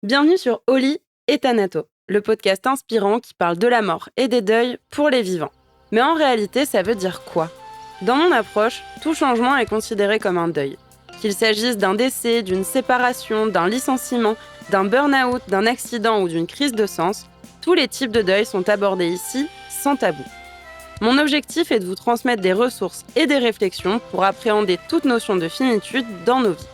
Bienvenue sur Oli et Thanato, le podcast inspirant qui parle de la mort et des deuils pour les vivants. Mais en réalité, ça veut dire quoi ? Dans mon approche, tout changement est considéré comme un deuil. Qu'il s'agisse d'un décès, d'une séparation, d'un licenciement, d'un burn-out, d'un accident ou d'une crise de sens, tous les types de deuil sont abordés ici sans tabou. Mon objectif est de vous transmettre des ressources et des réflexions pour appréhender toute notion de finitude dans nos vies.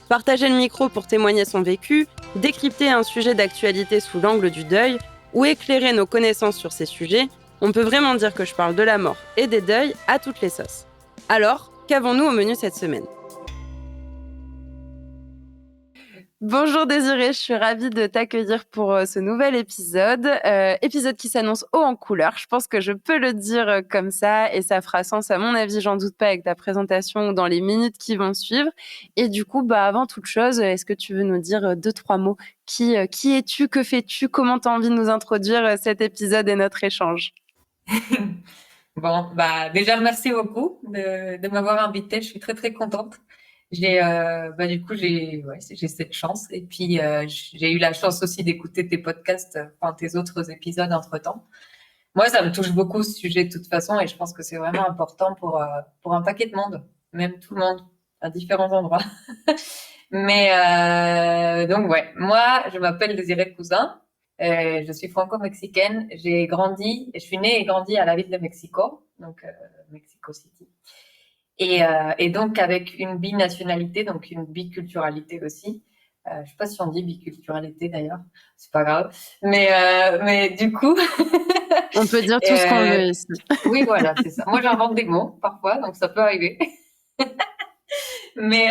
Partager le micro pour témoigner son vécu, décrypter un sujet d'actualité sous l'angle du deuil ou éclairer nos connaissances sur ces sujets, on peut vraiment dire que je parle de la mort et des deuils à toutes les sauces. Alors, qu'avons-nous au menu cette semaine ? Bonjour Désirée, je suis ravie de t'accueillir pour ce nouvel épisode. Épisode qui s'annonce haut en couleur, je pense que je peux le dire comme ça et ça fera sens à mon avis, j'en doute pas, avec ta présentation ou dans les minutes qui vont suivre. Et du coup, avant toute chose, est-ce que tu veux nous dire deux, trois mots ? Qui es-tu ? Que fais-tu ? Comment tu as envie de nous introduire cet épisode et notre échange ? Bon, déjà merci beaucoup de m'avoir invitée. Je suis très très contente. Du coup j'ai cette chance et puis j'ai eu la chance aussi d'écouter tes podcasts, enfin tes autres épisodes entre-temps. Moi, ça me touche beaucoup ce sujet de toute façon et je pense que c'est vraiment important pour un paquet de monde, même tout le monde à différents endroits. Donc ouais, moi je m'appelle Désirée Cousin. Je suis franco-mexicaine. Je suis née et grandi à la ville de Mexico, donc Mexico City. Et donc avec une binationalité, donc une biculturalité aussi. Je sais pas si on dit biculturalité d'ailleurs, c'est pas grave. Mais du coup, On peut dire tout ce qu'on euh, veut ici. oui voilà, c'est ça. Moi j'invente des mots parfois, donc ça peut arriver. Mais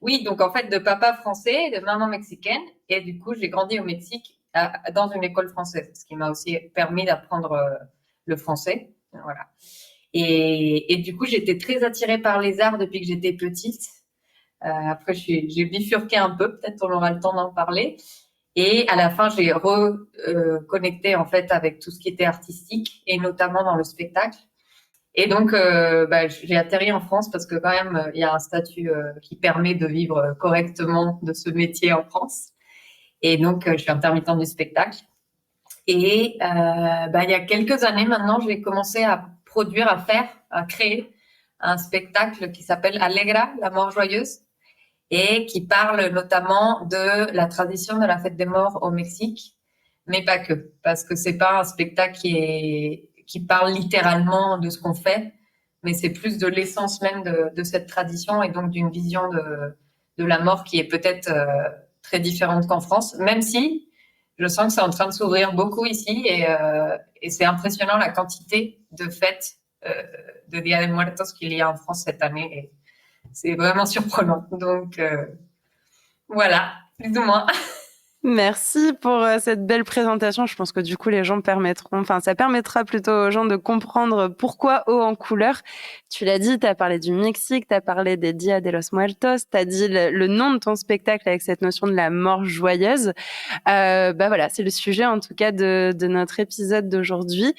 oui, donc en fait de papa français, de maman mexicaine, et du coup j'ai grandi au Mexique dans une école française, ce qui m'a aussi permis d'apprendre le français. Voilà. Et du coup j'étais très attirée par les arts depuis que j'étais petite. Après j'ai bifurqué un peu, peut-être on aura le temps d'en parler. Et à la fin j'ai reconnecté en fait avec tout ce qui était artistique et notamment dans le spectacle. Et donc, j'ai atterri en France parce que quand même, il y a un statut qui permet de vivre correctement de ce métier en France. Et donc, je suis intermittente du spectacle. Et il y a quelques années maintenant, j'ai commencé à produire, à créer un spectacle qui s'appelle Alegra, la mort joyeuse, et qui parle notamment de la tradition de la fête des morts au Mexique, mais pas que, parce que c'est pas un spectacle qui parle littéralement de ce qu'on fait, mais c'est plus de l'essence même de cette tradition et donc d'une vision de la mort qui est peut-être très différente qu'en France, même si je sens que c'est en train de s'ouvrir beaucoup ici et c'est impressionnant la quantité de fêtes de Dia de Muertos qu'il y a en France cette année. Et c'est vraiment surprenant. Donc, voilà, plus ou moins. Merci pour cette belle présentation. Je pense que du coup, ça permettra plutôt aux gens de comprendre pourquoi haut en couleur. Tu l'as dit, tu as parlé du Mexique, tu as parlé des Dia de los Muertos, tu as dit le nom de ton spectacle avec cette notion de la mort joyeuse. Voilà, c'est le sujet en tout cas de notre épisode d'aujourd'hui.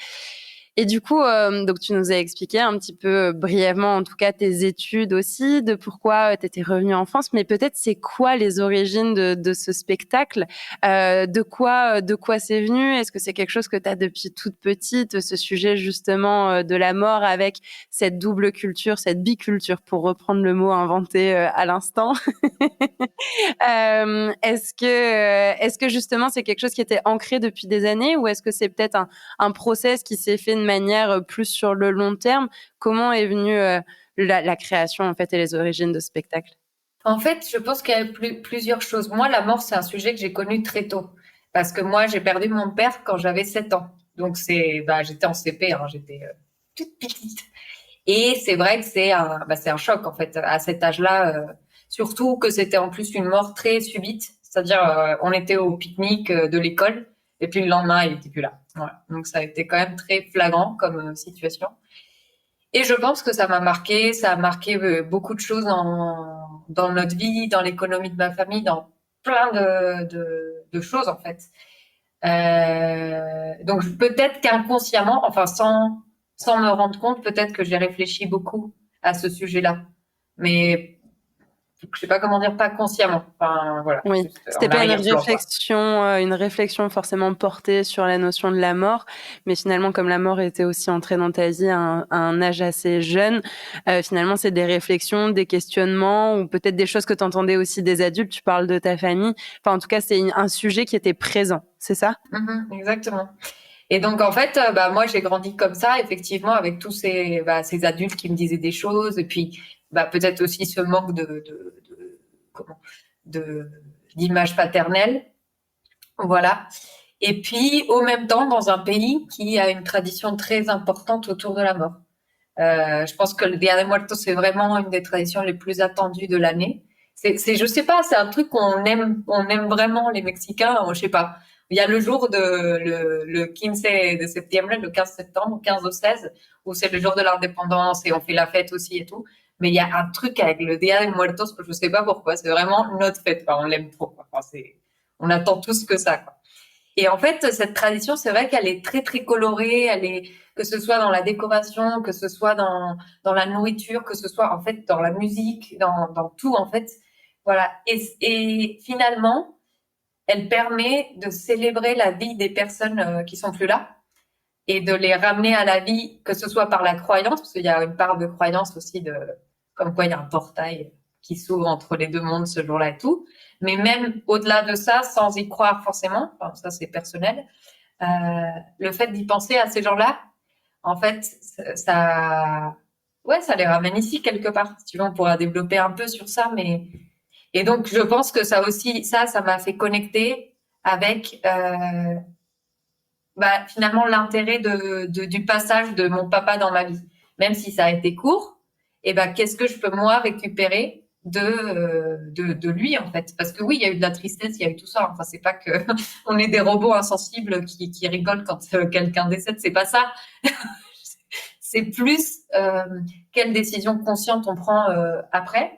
Et du coup, donc tu nous as expliqué un petit peu brièvement, en tout cas, tes études aussi, de pourquoi tu étais revenue en France, mais peut-être c'est quoi les origines de ce spectacle ? De quoi c'est venu ? Est-ce que c'est quelque chose que tu as depuis toute petite, ce sujet justement de la mort avec cette double culture, cette biculture, pour reprendre le mot inventé à l'instant ? Est-ce que justement c'est quelque chose qui était ancré depuis des années, ou est-ce que c'est peut-être un process qui s'est fait de manière plus sur le long terme ? Comment est venue la création en fait et les origines de ce spectacle ? En fait, je pense qu'il y a plusieurs choses. Moi, la mort, c'est un sujet que j'ai connu très tôt. Parce que moi, j'ai perdu mon père quand j'avais 7 ans. Donc, j'étais en CP, hein, j'étais toute petite. Et c'est vrai que c'est un choc, en fait, à cet âge-là. Surtout que c'était en plus une mort très subite. C'est-à-dire, on était au pique-nique de l'école. Et puis le lendemain, il était plus là. Voilà. Donc, ça a été quand même très flagrant comme situation. Et je pense que ça a marqué beaucoup de choses dans notre vie, dans l'économie de ma famille, dans plein de choses en fait. Donc peut-être qu'inconsciemment, enfin sans me rendre compte, peut-être que j'ai réfléchi beaucoup à ce sujet-là. Mais je sais pas comment dire, pas consciemment. Enfin, voilà, Oui, juste c'était en pas arrière-plan, quoi. une réflexion forcément portée sur la notion de la mort, mais finalement, comme la mort était aussi entrée dans ta vie à un âge assez jeune, finalement, c'est des réflexions, des questionnements ou peut-être des choses que tu entendais aussi des adultes. Tu parles de ta famille. Enfin, en tout cas, c'est un sujet qui était présent, c'est ça? Exactement. Et donc, en fait, moi, j'ai grandi comme ça, effectivement, avec tous ces adultes qui me disaient des choses, et puis, peut-être aussi ce manque comment, de, d'image paternelle. Voilà. Et puis, au même temps, dans un pays qui a une tradition très importante autour de la mort. Je pense que le Dia de Muertos, c'est vraiment une des traditions les plus attendues de l'année. Je sais pas, c'est un truc on aime vraiment les Mexicains. Je sais pas. Il y a le jour le 15 de septembre, le 15 septembre, 15 au 16, où c'est le jour de l'indépendance et on fait la fête aussi et tout. Mais il y a un truc avec le Dia de Muertos, je sais pas pourquoi, c'est vraiment notre fête, quoi. On l'aime trop, quoi. Enfin, on attend tous que ça, quoi. Et en fait, cette tradition, c'est vrai qu'elle est très, très colorée. Que ce soit dans la décoration, que ce soit dans la nourriture, que ce soit, en fait, dans la musique, dans tout, en fait. Voilà. Et finalement, elle permet de célébrer la vie des personnes qui sont plus là et de les ramener à la vie, que ce soit par la croyance, parce qu'il y a une part de croyance aussi comme quoi il y a un portail qui s'ouvre entre les deux mondes ce jour-là et tout. Mais même au-delà de ça, sans y croire forcément, enfin, ça c'est personnel, euh, le fait d'y penser à ces gens-là, en fait, ouais, ça les ramène ici quelque part. Si tu veux, on pourra développer un peu sur ça, mais et donc je pense que ça aussi, ça m'a fait connecter avec finalement l'intérêt du passage de mon papa dans ma vie, même si ça a été court. Et qu'est-ce que je peux moi récupérer de lui en fait? Parce que oui, il y a eu de la tristesse, il y a eu tout ça. Enfin, c'est pas que on est des robots insensibles qui rigolent quand quelqu'un décède, c'est pas ça. C'est plus quelle décision consciente on prend après,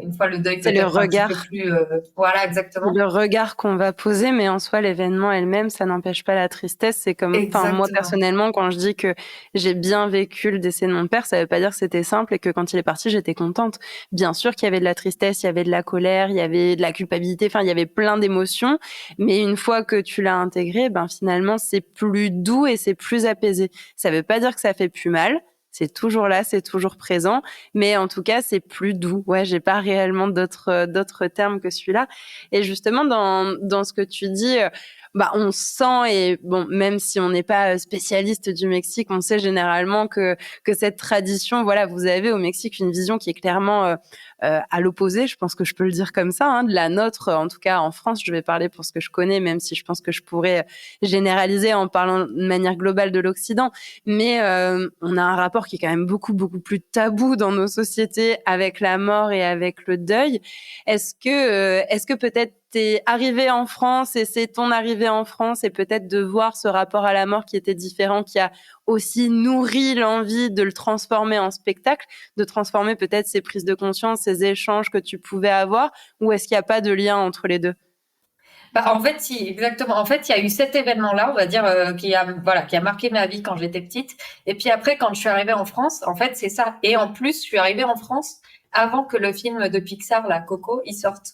une fois le deuil C'est le peut-être un petit peu regard. plus. Voilà, exactement. Le regard qu'on va poser, mais en soi, l'événement elle-même, ça n'empêche pas la tristesse. C'est comme, enfin, moi, Exactement. personnellement, quand je dis que j'ai bien vécu le décès de mon père, ça veut pas dire que c'était simple et que quand il est parti, j'étais contente. Bien sûr qu'il y avait de la tristesse, il y avait de la colère, il y avait de la culpabilité, enfin, il y avait plein d'émotions. Mais une fois que tu l'as intégré, finalement, c'est plus doux et c'est plus apaisé. Ça veut pas dire que ça fait plus mal. C'est toujours là, c'est toujours présent, mais en tout cas, c'est plus doux. Ouais, j'ai pas réellement d'autres termes que celui-là. Et justement, dans ce que tu dis, on sent, et bon, même si on n'est pas spécialiste du Mexique, on sait généralement que cette tradition, voilà, vous avez au Mexique une vision qui est clairement à l'opposé, je pense que je peux le dire comme ça, hein, de la nôtre, en tout cas en France. Je vais parler pour ce que je connais, même si je pense que je pourrais généraliser en parlant de manière globale de l'Occident. Mais on a un rapport qui est quand même beaucoup, beaucoup plus tabou dans nos sociétés avec la mort et avec le deuil. Est-ce que peut-être t'es arrivé en France et c'est ton arrivée en France et peut-être de voir ce rapport à la mort qui était différent, qui a aussi nourri l'envie de le transformer en spectacle, de transformer peut-être ces prises de conscience, ces échanges que tu pouvais avoir, ou est-ce qu'il n'y a pas de lien entre les deux? En fait, si, exactement. En fait, il y a eu cet événement-là, on va dire, qui a marqué ma vie quand j'étais petite. Et puis après, quand je suis arrivée en France, en fait, c'est ça. Et en plus, je suis arrivée en France avant que le film de Pixar, la Coco, il sorte.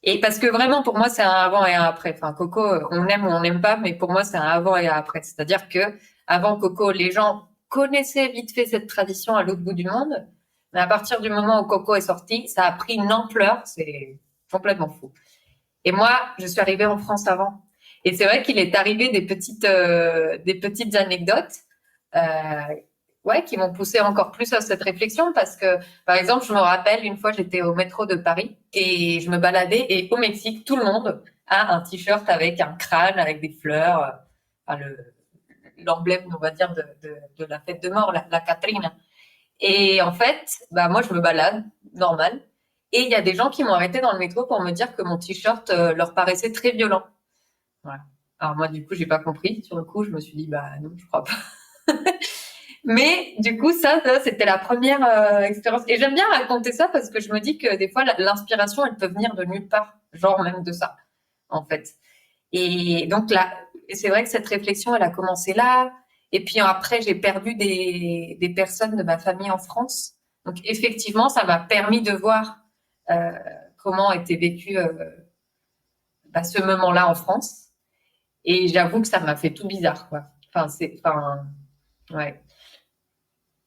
Et parce que vraiment, pour moi, c'est un avant et un après. Enfin, Coco, on aime ou on n'aime pas, mais pour moi, c'est un avant et un après. C'est-à-dire que avant Coco, les gens connaissaient vite fait cette tradition à l'autre bout du monde. Mais à partir du moment où Coco est sorti, ça a pris une ampleur. C'est complètement fou. Et moi, je suis arrivée en France avant. Et c'est vrai qu'il est arrivé des petites anecdotes, euh, ouais, qui m'ont poussé encore plus à cette réflexion parce que, par exemple, je me rappelle une fois, j'étais au métro de Paris et je me baladais et au Mexique, tout le monde a un t-shirt avec un crâne, avec des fleurs, enfin, l'emblème, on va dire, de la fête de mort, la Catrina. Et en fait, moi, je me balade, normal. Et il y a des gens qui m'ont arrêté dans le métro pour me dire que mon t-shirt leur paraissait très violent. Voilà. Alors moi, du coup, j'ai pas compris. Sur le coup, je me suis dit, non, je crois pas. Mais du coup, ça c'était la première expérience. Et j'aime bien raconter ça parce que je me dis que des fois, l'inspiration, elle peut venir de nulle part, genre même de ça, en fait. Et donc là, c'est vrai que cette réflexion, elle a commencé là. Et puis après, j'ai perdu des personnes de ma famille en France. Donc effectivement, ça m'a permis de voir comment était vécu ce moment-là en France. Et j'avoue que ça m'a fait tout bizarre, quoi. Ouais.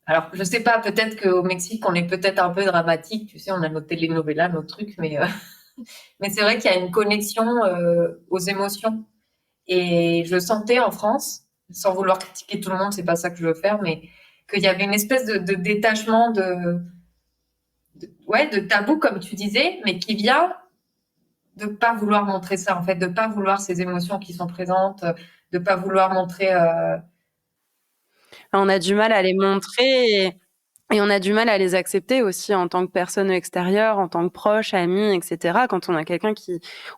Alors, je sais pas, peut-être qu'au Mexique, on est peut-être un peu dramatique, tu sais, on a nos telenovelas, nos trucs, mais c'est vrai qu'il y a une connexion aux émotions. Et je sentais en France, sans vouloir critiquer tout le monde, c'est pas ça que je veux faire, mais qu'il y avait une espèce de détachement, de tabou, comme tu disais, mais qui vient de pas vouloir montrer ça, en fait, de pas vouloir ces émotions qui sont présentes, de pas vouloir montrer. On a du mal à les montrer et on a du mal à les accepter aussi en tant que personne extérieure, en tant que proche, ami, etc. Quand on a quelqu'un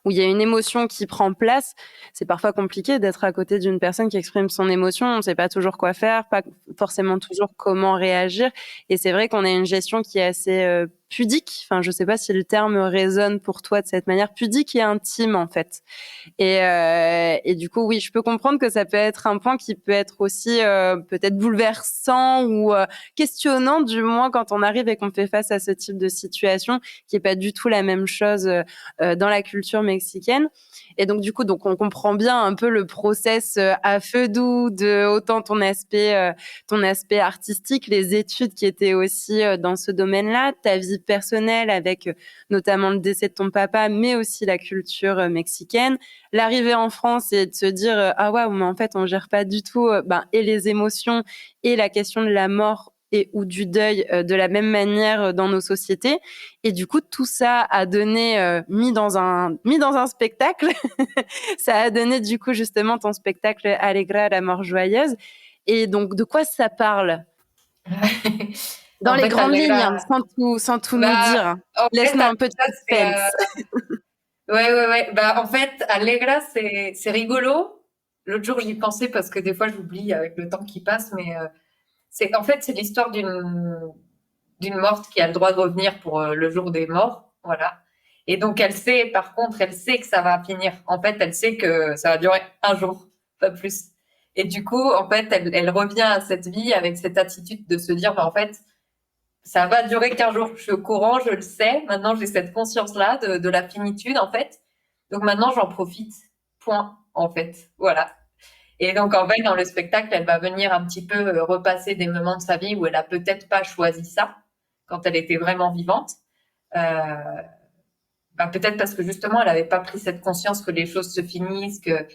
où il y a une émotion qui prend place, c'est parfois compliqué d'être à côté d'une personne qui exprime son émotion. On ne sait pas toujours quoi faire, pas forcément toujours comment réagir. Et c'est vrai qu'on a une gestion qui est assez pudique. Enfin, je sais pas si le terme résonne pour toi de cette manière, pudique et intime en fait. Et du coup, oui, je peux comprendre que ça peut être un point qui peut être aussi peut-être bouleversant ou questionnant, du moins quand on arrive et qu'on fait face à ce type de situation, qui est pas du tout la même chose dans la culture mexicaine. Et donc, du coup, donc on comprend bien un peu le process à feu doux de autant ton aspect artistique, les études qui étaient aussi dans ce domaine-là, ta vie personnelle avec notamment le décès de ton papa, mais aussi la culture mexicaine. L'arrivée en France et de se dire ah ouais, mais en fait on gère pas du tout et les émotions et la question de la mort et ou du deuil de la même manière dans nos sociétés. Et du coup tout ça a donné mis dans un spectacle ça a donné du coup justement ton spectacle Alegra, la mort joyeuse. Et donc de quoi ça parle dans En les fait, grandes lignes, hein, Allegra, sans tout nous dire. en fait, Laisse-nous un peu de Allegra, suspense. ouais. En fait, Allegra, c'est rigolo. L'autre jour, j'y pensais parce que des fois, j'oublie avec le temps qui passe, mais en fait, c'est l'histoire d'une morte qui a le droit de revenir pour le jour des morts, voilà. Et donc, par contre, elle sait que ça va finir. En fait, elle sait que ça va durer un jour, pas plus. Et du coup, en fait, elle revient à cette vie avec cette attitude de se dire, en fait, ça va durer qu'un jour. Je suis au courant, je le sais. Maintenant, j'ai cette conscience-là de la finitude, en fait. Donc maintenant, j'en profite. Point, en fait. Voilà. Et donc, en fait, dans le spectacle, elle va venir un petit peu repasser des moments de sa vie où elle a peut-être pas choisi ça quand elle était vraiment vivante. Euh, peut-être parce que justement, elle n'avait pas pris cette conscience que les choses se finissent, que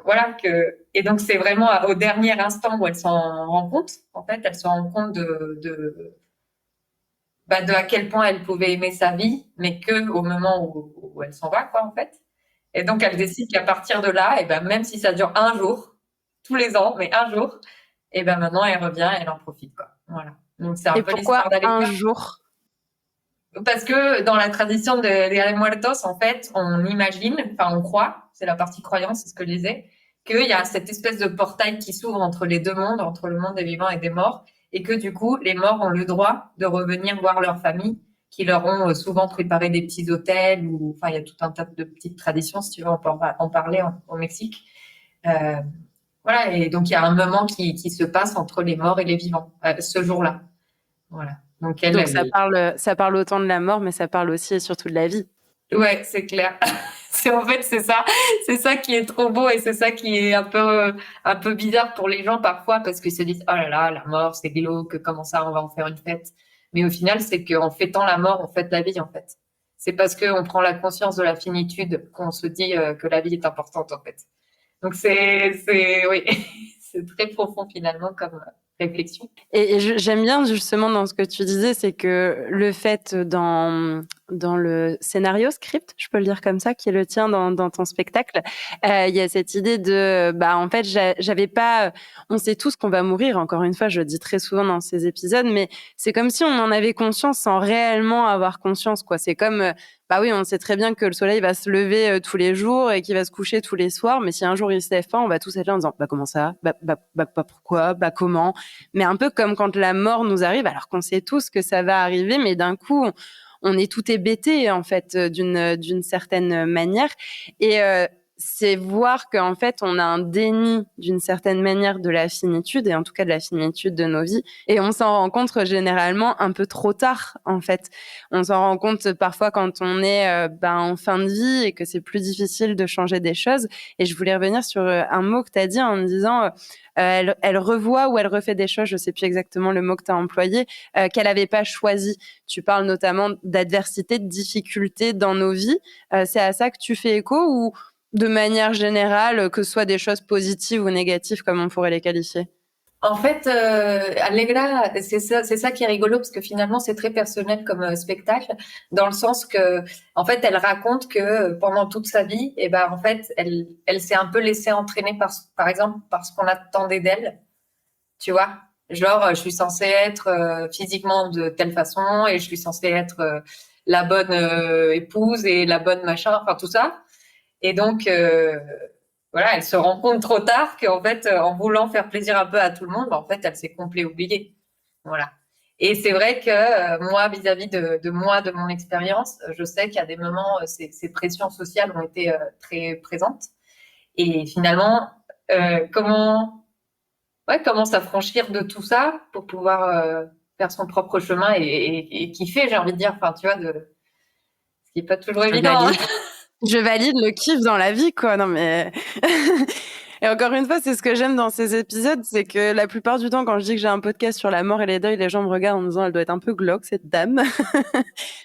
voilà que. Et donc, c'est vraiment au dernier instant où elle s'en rend compte. En fait, elle se rend compte de à quel point elle pouvait aimer sa vie, mais que au moment où elle s'en va, quoi, en fait. Et donc, elle décide qu'à partir de là, et ben, même si ça dure un jour, tous les ans, mais un jour, et ben, maintenant, elle revient et elle en profite, quoi. Voilà. Donc, c'est un Et peu pourquoi l'histoire un d'Alegra. jour? Parce que dans la tradition de Muertos, en fait, on imagine, enfin, on croit, c'est la partie croyance, c'est ce que je disais, qu'il y a cette espèce de portail qui s'ouvre entre les deux mondes, entre le monde des vivants et des morts, et que du coup, les morts ont le droit de revenir voir leur famille, qui leur ont souvent préparé des petits hôtels, ou, enfin, il y a tout un tas de petites traditions, si tu veux, on peut en parler au Mexique. Euh, voilà, et donc il y a un moment qui se passe entre les morts et les vivants, ce jour-là. Voilà. Donc Donc ça parle autant de la mort, mais ça parle aussi et surtout de la vie. ouais, c'est clair. En fait, c'est ça qui est trop beau et c'est ça qui est un peu bizarre pour les gens parfois parce qu'ils se disent oh là là, la mort, c'est glauque, comment ça, on va en faire une fête. Mais au final, c'est qu'en fêtant la mort, on fête la vie en fait. C'est parce qu'on prend la conscience de la finitude qu'on se dit que la vie est importante en fait. Donc oui, c'est très profond finalement comme réflexion. Et j'aime bien justement dans ce que tu disais, c'est que le fait dans le scénario script, je peux le dire comme ça, qui est le tien dans ton spectacle, il y a cette idée de en fait j'avais pas, on sait tous qu'on va mourir. Encore une fois, je le dis très souvent dans ces épisodes, mais c'est comme si on en avait conscience sans réellement avoir conscience, quoi. C'est comme oui, on sait très bien que le soleil va se lever tous les jours et qu'il va se coucher tous les soirs, mais si un jour il se lève pas, on va tous être là en disant comment ça, pourquoi, comment. Mais un peu comme quand la mort nous arrive, alors qu'on sait tous que ça va arriver, mais d'un coup on est tout hébété en fait d'une certaine manière. Et c'est voir qu'en fait, on a un déni d'une certaine manière de la finitude, et en tout cas de la finitude de nos vies, et on s'en rend compte généralement un peu trop tard, en fait. On s'en rend compte parfois quand on est en fin de vie et que c'est plus difficile de changer des choses. Et je voulais revenir sur un mot que tu as dit en me disant elle revoit ou elle refait des choses, je sais plus exactement le mot que tu as employé, qu'elle n'avait pas choisi. Tu parles notamment d'adversité, de difficultés dans nos vies. C'est à ça que tu fais écho, ou de manière générale, que ce soit des choses positives ou négatives, comme on pourrait les qualifier? En fait, Allegra, c'est ça qui est rigolo parce que finalement c'est très personnel comme spectacle, dans le sens que, en fait, elle raconte que pendant toute sa vie, et ben en fait, elle s'est un peu laissée entraîner par exemple, par ce qu'on attendait d'elle, tu vois. Genre, je suis censée être physiquement de telle façon et je suis censée être la bonne épouse et la bonne machin, enfin tout ça. Et donc, voilà, elle se rend compte trop tard qu'en fait, en voulant faire plaisir un peu à tout le monde, en fait, elle s'est complètement oubliée. Voilà. Et c'est vrai que moi, vis-à-vis de moi, de mon expérience, je sais qu'il y a des moments, ces pressions sociales ont été très présentes. Et finalement, comment s'affranchir de tout ça pour pouvoir faire son propre chemin et kiffer, j'ai envie de dire. Enfin, tu vois, ce qui n'est pas toujours évident. Hein. Je valide le kiff dans la vie, quoi. Non, mais. Et encore une fois, c'est ce que j'aime dans ces épisodes, c'est que la plupart du temps, quand je dis que j'ai un podcast sur la mort et les deuils, les gens me regardent en me disant, elle doit être un peu glauque, cette dame.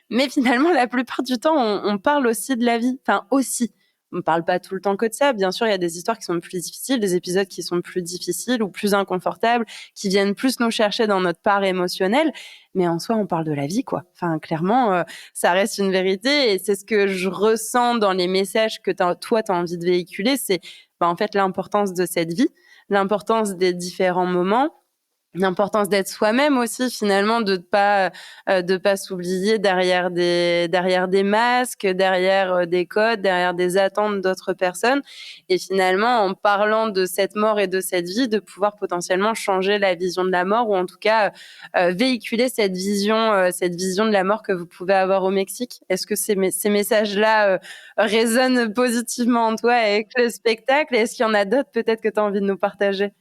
Mais finalement, la plupart du temps, on parle aussi de la vie. Enfin, aussi. On parle pas tout le temps que de ça. Bien sûr, il y a des histoires qui sont plus difficiles, des épisodes qui sont plus difficiles ou plus inconfortables, qui viennent plus nous chercher dans notre part émotionnelle. Mais en soi, on parle de la vie, quoi. Enfin, clairement, ça reste une vérité, et c'est ce que je ressens dans les messages que toi, tu as envie de véhiculer. C'est en fait l'importance de cette vie, l'importance des différents moments, l'importance d'être soi-même aussi, finalement, de pas s'oublier derrière des masques, derrière des codes, derrière des attentes d'autres personnes, et finalement, en parlant de cette mort et de cette vie, de pouvoir potentiellement changer la vision de la mort, ou en tout cas véhiculer cette vision de la mort que vous pouvez avoir au Mexique. Est-ce que ces messages-là résonnent positivement en toi avec le spectacle, et est-ce qu'il y en a d'autres peut-être que tu as envie de nous partager?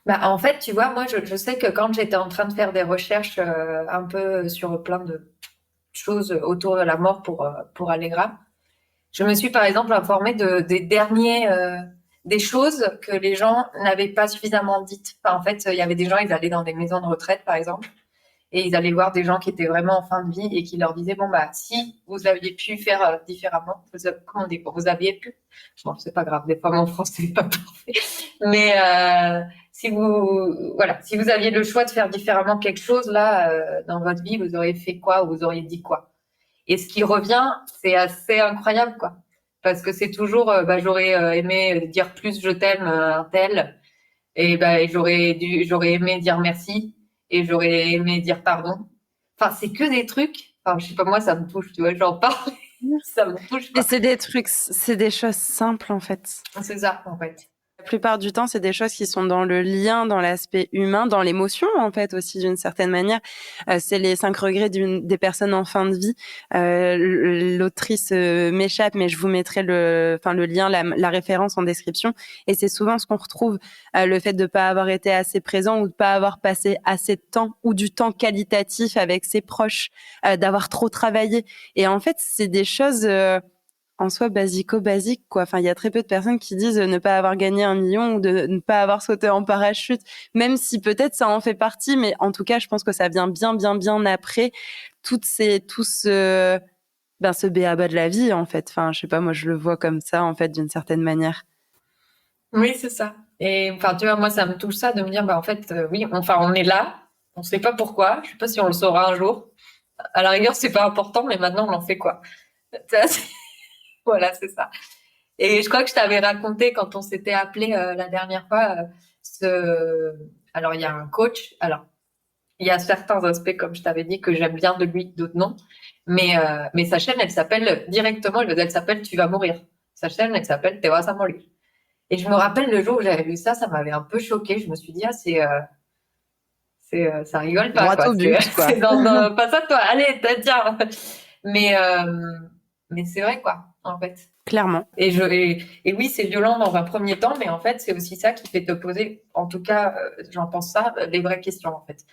Bah, en fait, tu vois, moi, je sais que quand j'étais en train de faire des recherches un peu sur plein de choses autour de la mort pour Allegra, je me suis par exemple informée des choses que les gens n'avaient pas suffisamment dites. Enfin, en fait, il y avait des gens, ils allaient dans des maisons de retraite, par exemple, et ils allaient voir des gens qui étaient vraiment en fin de vie et qui leur disaient, bon, bah, si vous aviez pu faire différemment, comment dire, vous aviez pu. Bon, c'est pas grave, des fois, mon français n'est pas parfait. Mais si vous aviez le choix de faire différemment quelque chose, là, dans votre vie, vous auriez fait quoi, ou vous auriez dit quoi? Et ce qui revient, c'est assez incroyable, quoi. Parce que c'est toujours, j'aurais aimé dire plus je t'aime un tel, et j'aurais aimé dire merci, et j'aurais aimé dire pardon. Enfin, c'est que des trucs. Enfin, je sais pas, moi, ça me touche, tu vois, j'en parle, ça me touche, quoi. Et c'est des trucs, c'est des choses simples, en fait. C'est ça, en fait. La plupart du temps, c'est des choses qui sont dans le lien, dans l'aspect humain, dans l'émotion, en fait, aussi, d'une certaine manière. C'est les 5 regrets des personnes en fin de vie. L'autrice m'échappe, mais je vous mettrai le lien, la référence en description. Et c'est souvent ce qu'on retrouve, le fait de pas avoir été assez présent, ou de pas avoir passé assez de temps, ou du temps qualitatif avec ses proches, d'avoir trop travaillé. Et en fait, c'est des choses en soi basico-basique, quoi. Enfin, il y a très peu de personnes qui disent ne pas avoir gagné 1 million, ou de ne pas avoir sauté en parachute, même si peut-être ça en fait partie, mais en tout cas, je pense que ça vient bien, bien, bien après ce b.a.-ba de la vie, en fait. Enfin, je sais pas, moi, je le vois comme ça, en fait, d'une certaine manière. Oui, c'est ça. Et enfin, tu vois, moi, ça me touche ça de me dire, en fait, oui, enfin, on est là, on sait pas pourquoi, je sais pas si on le saura un jour. À la rigueur, c'est pas important, mais maintenant, on en fait quoi? Voilà, c'est ça. Et je crois que je t'avais raconté quand on s'était appelé la dernière fois, alors il y a un coach, alors il y a certains aspects, comme je t'avais dit, que j'aime bien de lui, d'autres non. Mais sa chaîne, elle s'appelle directement, elle s'appelle Tu vas mourir. Sa chaîne, elle s'appelle Te vas a morir. Et je me rappelle le jour où j'avais lu ça, ça m'avait un peu choquée. Je me suis dit, ça rigole pas, Droit quoi. au but, quoi. C'est dans pas ça, toi. Allez, tiens. Mais, mais c'est vrai, quoi. en fait. Clairement. Et oui, c'est violent dans un premier temps, mais en fait, c'est aussi ça qui fait te poser, en tout cas, j'en pense ça, les vraies questions, en fait.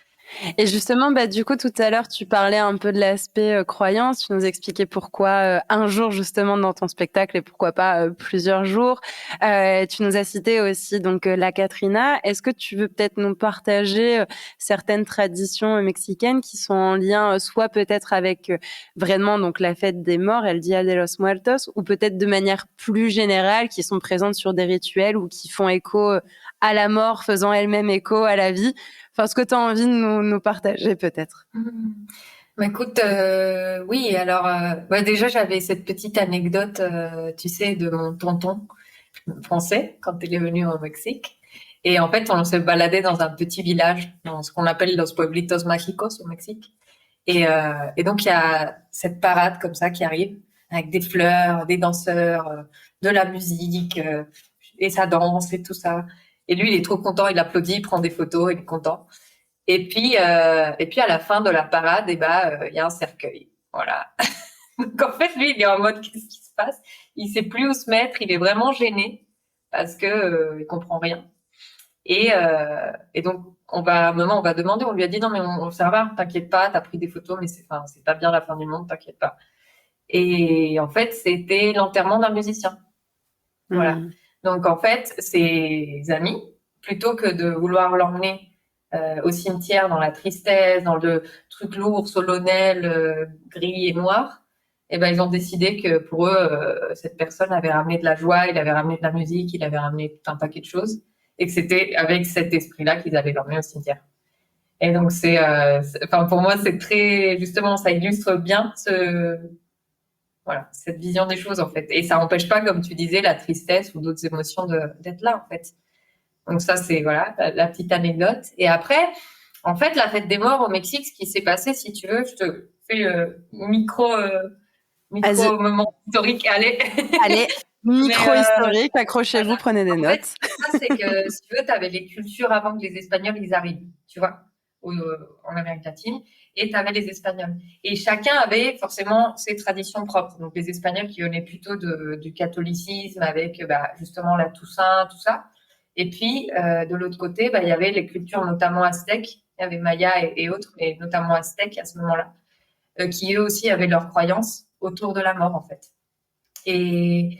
Et justement, du coup, tout à l'heure, tu parlais un peu de l'aspect croyance. Tu nous expliquais pourquoi un jour, justement, dans ton spectacle et pourquoi pas plusieurs jours. Tu nous as cité aussi donc la Catrina. Est-ce que tu veux peut-être nous partager certaines traditions mexicaines qui sont en lien soit peut-être avec vraiment donc la fête des morts, El Día de los Muertos, ou peut-être de manière plus générale, qui sont présentes sur des rituels ou qui font écho à la mort, faisant elle-même écho à la vie. Enfin, ce que tu as envie de nous partager, peut-être. Écoute, oui, alors, déjà, j'avais cette petite anecdote, tu sais, de mon tonton français quand il est venu au Mexique. Et en fait, on se baladait dans un petit village, dans ce qu'on appelle Los Pueblitos Mágicos au Mexique. Et donc, il y a cette parade comme ça qui arrive, avec des fleurs, des danseurs, de la musique, et ça danse et tout ça. Et lui, il est trop content, il applaudit, il prend des photos, il est content. Et puis à la fin de la parade, il y a un cercueil. Voilà. Donc en fait, lui, il est en mode qu'est-ce qui se passe? Il sait plus où se mettre, il est vraiment gêné parce que il comprend rien. Et donc à un moment, on va demander, on lui a dit non mais ça va, t'inquiète pas, t'as pris des photos, mais c'est pas bien la fin du monde, t'inquiète pas. Et en fait, c'était l'enterrement d'un musicien. Voilà. Donc en fait, ses amis, plutôt que de vouloir l'emmener au cimetière dans la tristesse, dans le truc lourd, solennel, gris et noir, ils ont décidé que pour eux, cette personne avait ramené de la joie, il avait ramené de la musique, il avait ramené tout un paquet de choses, et que c'était avec cet esprit-là qu'ils allaient l'emmener au cimetière. Et donc pour moi, c'est très, justement, ça illustre bien cette vision des choses, en fait. Et ça n'empêche pas, comme tu disais, la tristesse ou d'autres émotions d'être là, en fait. Donc ça, c'est la petite anecdote. Et après, en fait, la fête des morts au Mexique, ce qui s'est passé, si tu veux, je te fais micro moment historique. Allez. Allez, micro historique, accrochez-vous, voilà. Prenez des notes. En fait, ce qui se passe, c'est que si tu veux, tu avais les cultures avant que les Espagnols ils arrivent, tu vois, en Amérique latine, et tu avais les Espagnols. Et chacun avait forcément ses traditions propres. Donc les Espagnols qui venaient plutôt du catholicisme avec justement la Toussaint, tout ça. Et puis, de l'autre côté, il y avait les cultures notamment aztèques, il y avait Maya et autres, mais notamment aztèques à ce moment-là, qui eux aussi avaient leurs croyances autour de la mort, en fait. Et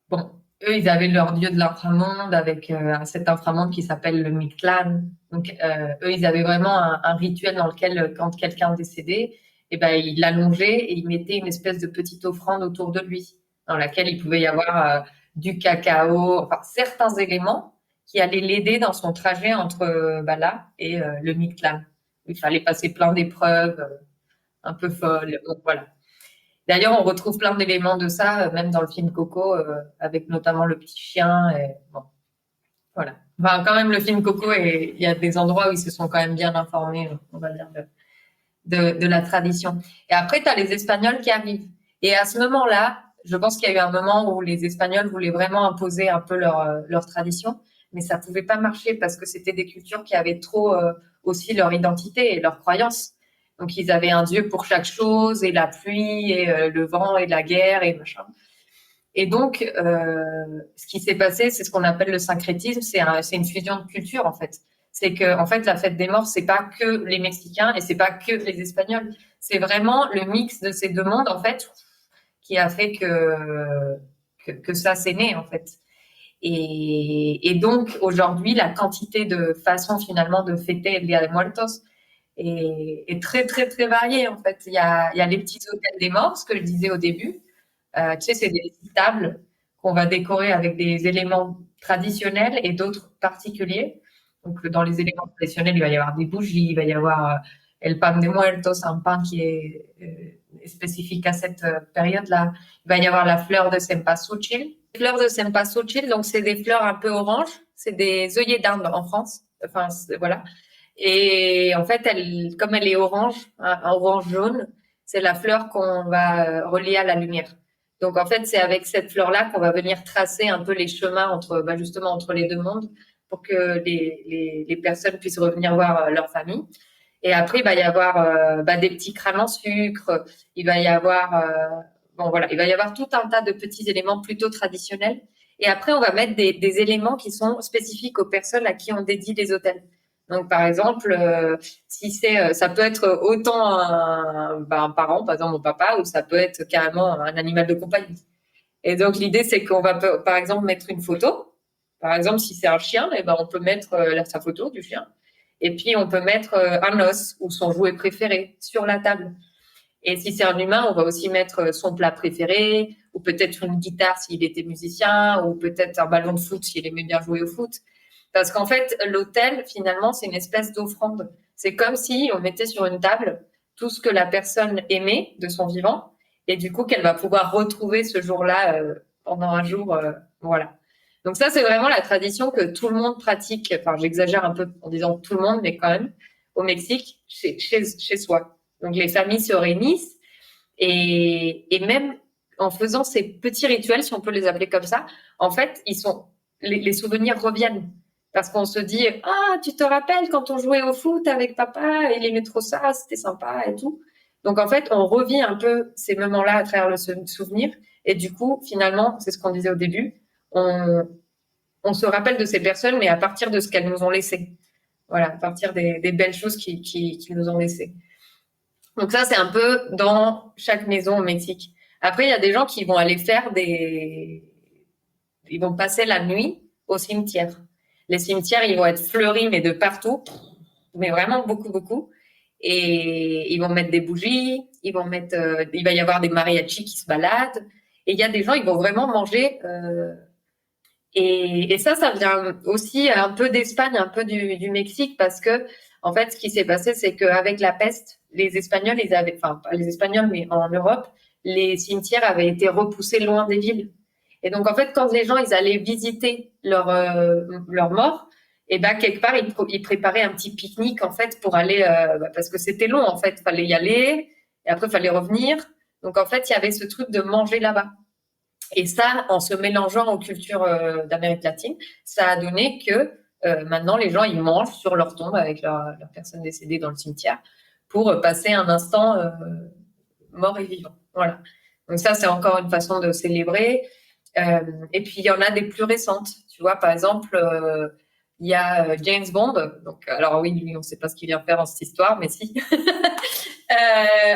bon, eux, ils avaient leur dieu de l'inframonde avec cet inframonde qui s'appelle le Mictlán. Donc, eux, ils avaient vraiment un rituel dans lequel, quand quelqu'un décédait, ils l'allongeaient et ils mettaient une espèce de petite offrande autour de lui, dans laquelle il pouvait y avoir du cacao, enfin, certains éléments qui allaient l'aider dans son trajet entre là et le Mictlán. Il fallait passer plein d'épreuves un peu folles. Donc, voilà. D'ailleurs, on retrouve plein d'éléments de ça, même dans le film Coco, avec notamment le petit chien. Et, bon, voilà. Enfin, quand même, le film Coco, il y a des endroits où ils se sont quand même bien informés, on va dire, de la tradition. Et après, tu as les Espagnols qui arrivent. Et à ce moment-là, je pense qu'il y a eu un moment où les Espagnols voulaient vraiment imposer un peu leur tradition, mais ça pouvait pas marcher parce que c'était des cultures qui avaient trop aussi leur identité et leurs croyances. Donc, ils avaient un dieu pour chaque chose, et la pluie, et le vent, et la guerre, et machin. Et donc, ce qui s'est passé, c'est ce qu'on appelle le syncrétisme, c'est une fusion de cultures, en fait. C'est que, en fait, la fête des morts, c'est pas que les Mexicains et c'est pas que les Espagnols. C'est vraiment le mix de ces deux mondes, en fait, qui a fait que ça s'est né, en fait. Et donc, aujourd'hui, la quantité de façons, finalement, de fêter el Día de Muertos est très, très, très variée, en fait. Il y a les petits hôtels des morts, ce que je disais au début. Tu sais, c'est des tables qu'on va décorer avec des éléments traditionnels et d'autres particuliers. Donc, dans les éléments traditionnels, il va y avoir des bougies, il va y avoir el pan de muertos, un pain qui est spécifique à cette période-là. Il va y avoir la fleur de cempasúchil. Fleur de cempasúchil, donc c'est des fleurs un peu oranges. C'est des œillets d'Inde en France. Enfin, voilà. Et en fait, comme elle est orange, orange jaune, c'est la fleur qu'on va relier à la lumière. Donc, en fait, c'est avec cette fleur-là qu'on va venir tracer un peu les chemins justement entre les deux mondes pour que les personnes puissent revenir voir leur famille. Et après, il va y avoir des petits crânes en sucre. Il va y avoir bon, voilà, il va y avoir tout un tas de petits éléments plutôt traditionnels. Et après, on va mettre des éléments qui sont spécifiques aux personnes à qui on dédie les hôtels. Donc, par exemple, si ça peut être autant un parent, par exemple mon papa, ou ça peut être carrément un animal de compagnie. Et donc, l'idée, c'est qu'on va, par exemple, mettre une photo. Par exemple, si c'est un chien, eh ben, on peut mettre sa photo du chien. Et puis, on peut mettre un os ou son jouet préféré sur la table. Et si c'est un humain, on va aussi mettre son plat préféré, ou peut-être une guitare s'il était musicien, ou peut-être un ballon de foot s'il aimait bien jouer au foot. Parce qu'en fait, l'hôtel, finalement, c'est une espèce d'offrande. C'est comme si on mettait sur une table tout ce que la personne aimait de son vivant, et du coup, qu'elle va pouvoir retrouver ce jour-là pendant un jour. Voilà. Donc ça, c'est vraiment la tradition que tout le monde pratique. Enfin, j'exagère un peu en disant tout le monde, mais quand même, au Mexique, chez soi. Donc les familles se réunissent et même en faisant ces petits rituels, si on peut les appeler comme ça, en fait, les souvenirs reviennent. Parce qu'on se dit, ah, tu te rappelles quand on jouait au foot avec papa, il aimait trop ça, c'était sympa et tout. Donc en fait, on revit un peu ces moments-là à travers le souvenir. Et du coup, finalement, c'est ce qu'on disait au début, on se rappelle de ces personnes, mais à partir de ce qu'elles nous ont laissé. Voilà, à partir des belles choses qui nous ont laissé. Donc ça, c'est un peu dans chaque maison au Mexique. Après, il y a des gens qui vont aller ils vont passer la nuit au cimetière. Les cimetières, ils vont être fleuris, mais de partout, mais vraiment beaucoup, beaucoup. Et ils vont mettre des bougies, il va y avoir des mariachis qui se baladent. Et il y a des gens, ils vont vraiment manger. Et ça vient aussi un peu d'Espagne, un peu du Mexique, parce que en fait, ce qui s'est passé, c'est qu'avec la peste, les Espagnols, enfin pas les Espagnols, mais en Europe, les cimetières avaient été repoussés loin des villes. Et donc en fait, quand les gens ils allaient visiter leur mort, et ben quelque part ils préparaient un petit pique-nique en fait pour aller parce que c'était long en fait, fallait y aller et après fallait revenir. Donc en fait, il y avait ce truc de manger là-bas. Et ça, en se mélangeant aux cultures d'Amérique latine, ça a donné que maintenant, les gens, ils mangent sur leur tombe avec leur personne décédée dans le cimetière pour passer un instant mort et vivant. Voilà. Donc ça, c'est encore une façon de célébrer. Et puis, il y en a des plus récentes. Tu vois, par exemple, il y a James Bond. Donc, alors oui, lui, on ne sait pas ce qu'il vient faire dans cette histoire, mais si.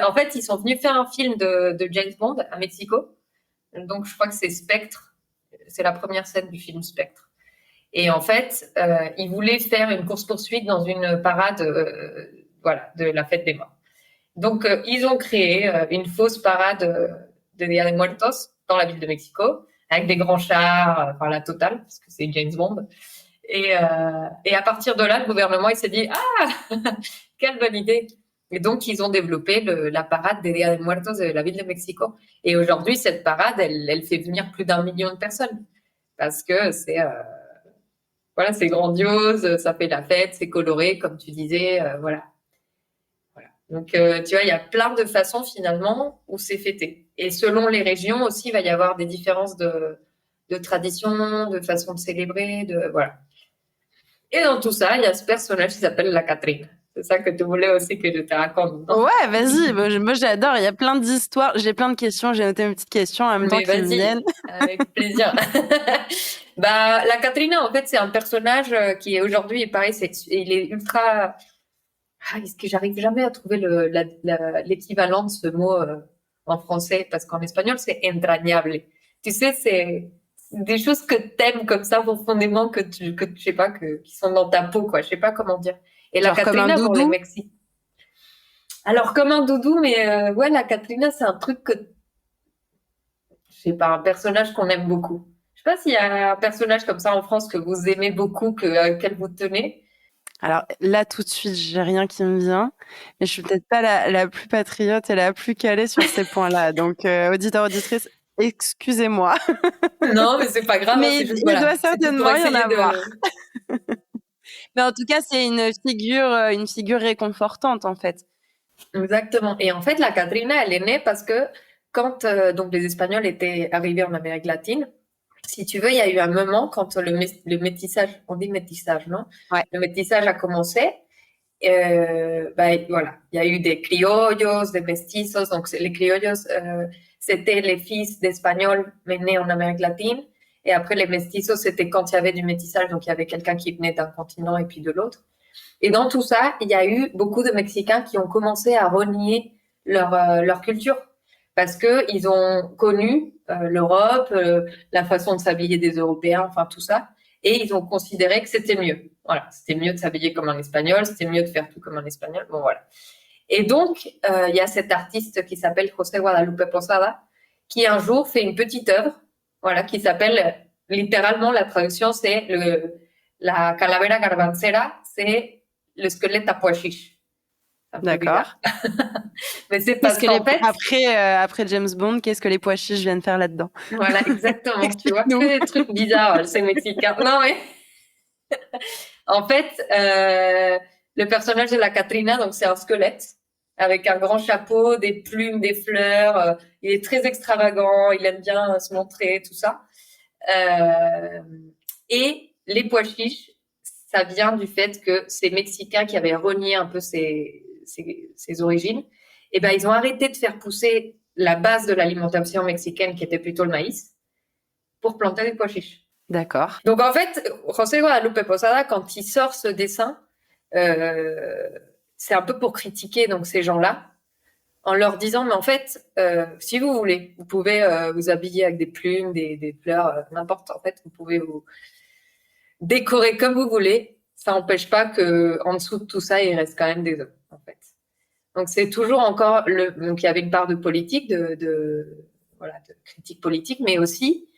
En fait, ils sont venus faire un film de James Bond à Mexico. Donc, je crois que c'est Spectre. C'est la première scène du film Spectre. Et en fait, ils voulaient faire une course-poursuite dans une parade voilà, de la fête des morts. Donc, ils ont créé une fausse parade de Dia de Muertos dans la ville de Mexico, avec des grands chars, enfin la totale, parce que c'est James Bond. Et à partir de là, le gouvernement il s'est dit ah quelle bonne idée. Et donc ils ont développé la parade des Dia de Muertos de la ville de Mexico. Et aujourd'hui cette parade elle fait venir plus d'1 million de personnes parce que voilà c'est grandiose, ça fait la fête, c'est coloré comme tu disais, voilà. Donc tu vois il y a plein de façons finalement où c'est fêté. Et selon les régions aussi il va y avoir des différences de tradition, de façon de célébrer, voilà. Et dans tout ça, il y a ce personnage qui s'appelle la Catherine. C'est ça que tu voulais aussi que je te raconte, non? Ouais, vas-y. Moi, j'adore. Il y a plein d'histoires. J'ai plein de questions. J'ai noté mes petites questions en même temps qui me viennent. Avec plaisir. La Catrina, en fait, c'est un personnage qui est aujourd'hui, pareil, il est ultra. Est-ce que j'arrive jamais à trouver l'équivalent de ce mot en français? Parce qu'en espagnol, c'est entrañable. Tu sais, c'est des choses que t'aimes comme ça profondément, que je sais pas, qui sont dans ta peau, quoi. Je sais pas comment dire. Et la Genre comme un Catrina, pour les doudou. Mexicains. Alors, comme un doudou, mais ouais, la Catrina, c'est un truc que, je sais pas, un personnage qu'on aime beaucoup. Je sais pas s'il y a un personnage comme ça en France que vous aimez beaucoup, auquel vous tenez. Alors là, tout de suite, j'ai rien qui me vient, mais je suis peut-être pas la plus patriote et la plus calée sur ces points-là. Donc, auditeur, auditrice, excusez-moi. Non, mais c'est pas grave, Mais c'est juste, il doit c'était pour certainement y en essayer avoir. de. Mais en tout cas, c'est une figure réconfortante, en fait. Exactement. Et en fait, la Catrina, elle est née parce que quand donc les Espagnols étaient arrivés en Amérique latine, si tu veux, il y a eu un moment quand le métissage, on dit métissage, non? Ouais. Le métissage a commencé. Voilà, il y a eu des criollos, des mestizos. Donc les criollos, c'était les fils d'Espagnols mais nés en Amérique latine. Et après, les mestizos, c'était quand il y avait du métissage, donc il y avait quelqu'un qui venait d'un continent et puis de l'autre. Et dans tout ça, il y a eu beaucoup de Mexicains qui ont commencé à renier leur culture parce que ils ont connu l'Europe, la façon de s'habiller des Européens, enfin tout ça, et ils ont considéré que c'était mieux. Voilà, c'était mieux de s'habiller comme un Espagnol, c'était mieux de faire tout comme un Espagnol. Bon voilà. Et donc, il y a cet artiste qui s'appelle José Guadalupe Posada, qui un jour fait une petite œuvre, voilà, qui s'appelle littéralement la traduction, c'est la calavera garbancera, c'est le squelette à pois chiches. D'accord. Mais c'est parce qu'en fait, après James Bond, qu'est-ce que les pois chiches viennent faire là-dedans? voilà, exactement. Tu vois, que des trucs bizarres, ces Mexicains. Non mais, en fait, le personnage de la Catrina, donc c'est un squelette avec un grand chapeau, des plumes, des fleurs. Il est très extravagant, il aime bien se montrer, tout ça. Et les pois chiches, ça vient du fait que ces Mexicains qui avaient renié un peu ses origines, eh ben, ils ont arrêté de faire pousser la base de l'alimentation mexicaine, qui était plutôt le maïs, pour planter des pois chiches. D'accord. Donc, en fait, José Guadalupe Posada, quand il sort ce dessin, c'est un peu pour critiquer donc ces gens-là, en leur disant, mais en fait, si vous voulez, vous pouvez vous habiller avec des plumes, des fleurs, n'importe. En fait, vous pouvez vous décorer comme vous voulez. Ça n'empêche pas que en dessous de tout ça, il reste quand même des hommes, en fait. Donc, c'est toujours encore donc, il y avait une part de politique, de critique politique, mais aussi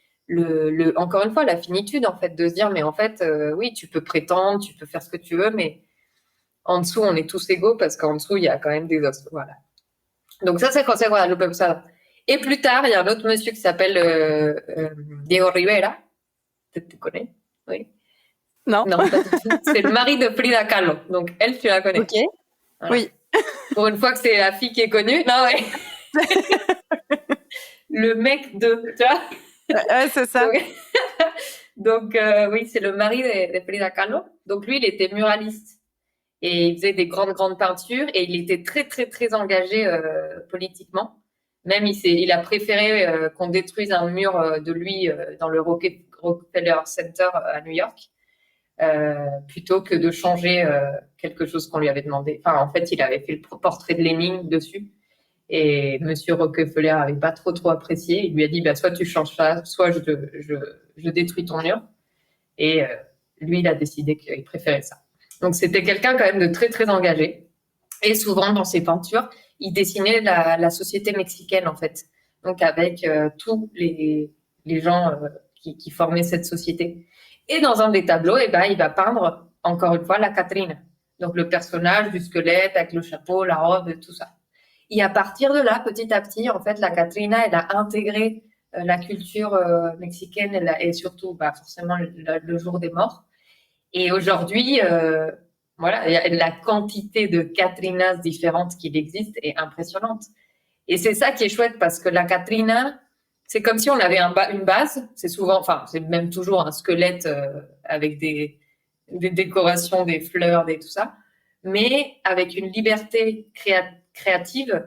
encore une fois, la finitude, en fait, de se dire, mais en fait, oui, tu peux prétendre, tu peux faire ce que tu veux, mais en dessous, on est tous égaux parce qu'en dessous, il y a quand même des os. Voilà. Donc, ça, c'est José Guadalupe Posada. Et plus tard, il y a un autre monsieur qui s'appelle Diego Rivera. Peut-être tu connais? Oui. Non. Non, c'est le mari de Frida Kahlo. Donc, elle, tu la connais. Ok. Voilà. Oui. Pour une fois que c'est la fille qui est connue. Non, ouais. Le mec de, tu vois? C'est ça. Donc oui, c'est le mari de Frida Kahlo. Donc, lui, il était muraliste. Et il faisait des grandes peintures. Et il était très, très, très engagé politiquement. Même, il a préféré qu'on détruise un mur de lui dans le Rockefeller Center à New York. Plutôt que de changer quelque chose qu'on lui avait demandé. Enfin, en fait, il avait fait le portrait de Lénine dessus. Et Monsieur Rockefeller n'avait pas trop apprécié. Il lui a dit, bah, soit tu changes ça, soit je détruis ton mur. Et lui, il a décidé qu'il préférait ça. Donc, c'était quelqu'un quand même de très, très engagé. Et souvent, dans ses peintures, il dessinait la société mexicaine, en fait. Donc, avec tous les gens qui formaient cette société. Et dans un des tableaux, eh ben, il va peindre, encore une fois, la Catrina. Donc, le personnage du squelette avec le chapeau, la robe, tout ça. Et à partir de là, petit à petit, en fait, la Catrina, elle a intégré la culture mexicaine et surtout, bah, forcément, le jour des morts. Et aujourd'hui, voilà, la quantité de Catrinas différentes qu'il existe est impressionnante. Et c'est ça qui est chouette parce que la Catrina, c'est comme si on avait une base. C'est souvent, enfin, c'est même toujours un squelette avec des décorations, des fleurs, tout ça, mais avec une liberté créative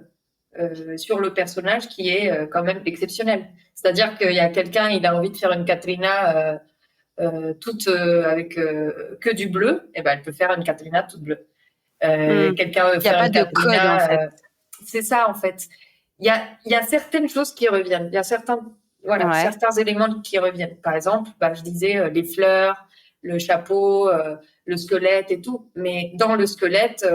sur le personnage qui est quand même exceptionnelle. C'est-à-dire qu'il y a quelqu'un, il a envie de faire une Catrina toute avec que du bleu, et ben elle peut faire une Catrina toute bleue. Quelqu'un veut faire une Catrina, code, en fait. C'est ça en fait. Il y a certaines choses qui reviennent. Il y a certains éléments qui reviennent. Par exemple, bah, je disais les fleurs, le chapeau, le squelette et tout. Mais dans le squelette,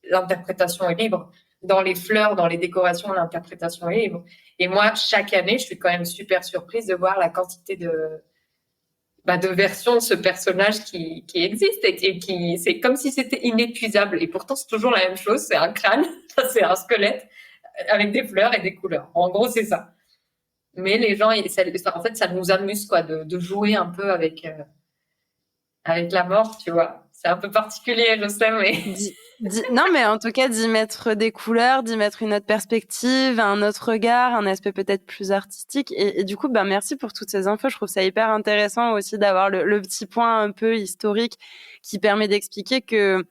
l'interprétation est libre. Dans les fleurs, dans les décorations, l'interprétation est libre. Et moi, chaque année, je suis quand même super surprise de voir la quantité de versions de ce personnage qui existe et qui, c'est comme si c'était inépuisable. Et pourtant, c'est toujours la même chose. C'est un crâne, c'est un squelette avec des fleurs et des couleurs. En gros, c'est ça. Mais les gens, en fait, ça nous amuse, quoi, de jouer un peu avec la mort, tu vois. C'est un peu particulier, je sais, mais... Non, mais en tout cas, d'y mettre des couleurs, d'y mettre une autre perspective, un autre regard, un aspect peut-être plus artistique. Et du coup, ben, merci pour toutes ces infos. Je trouve ça hyper intéressant aussi d'avoir le petit point un peu historique qui permet d'expliquer que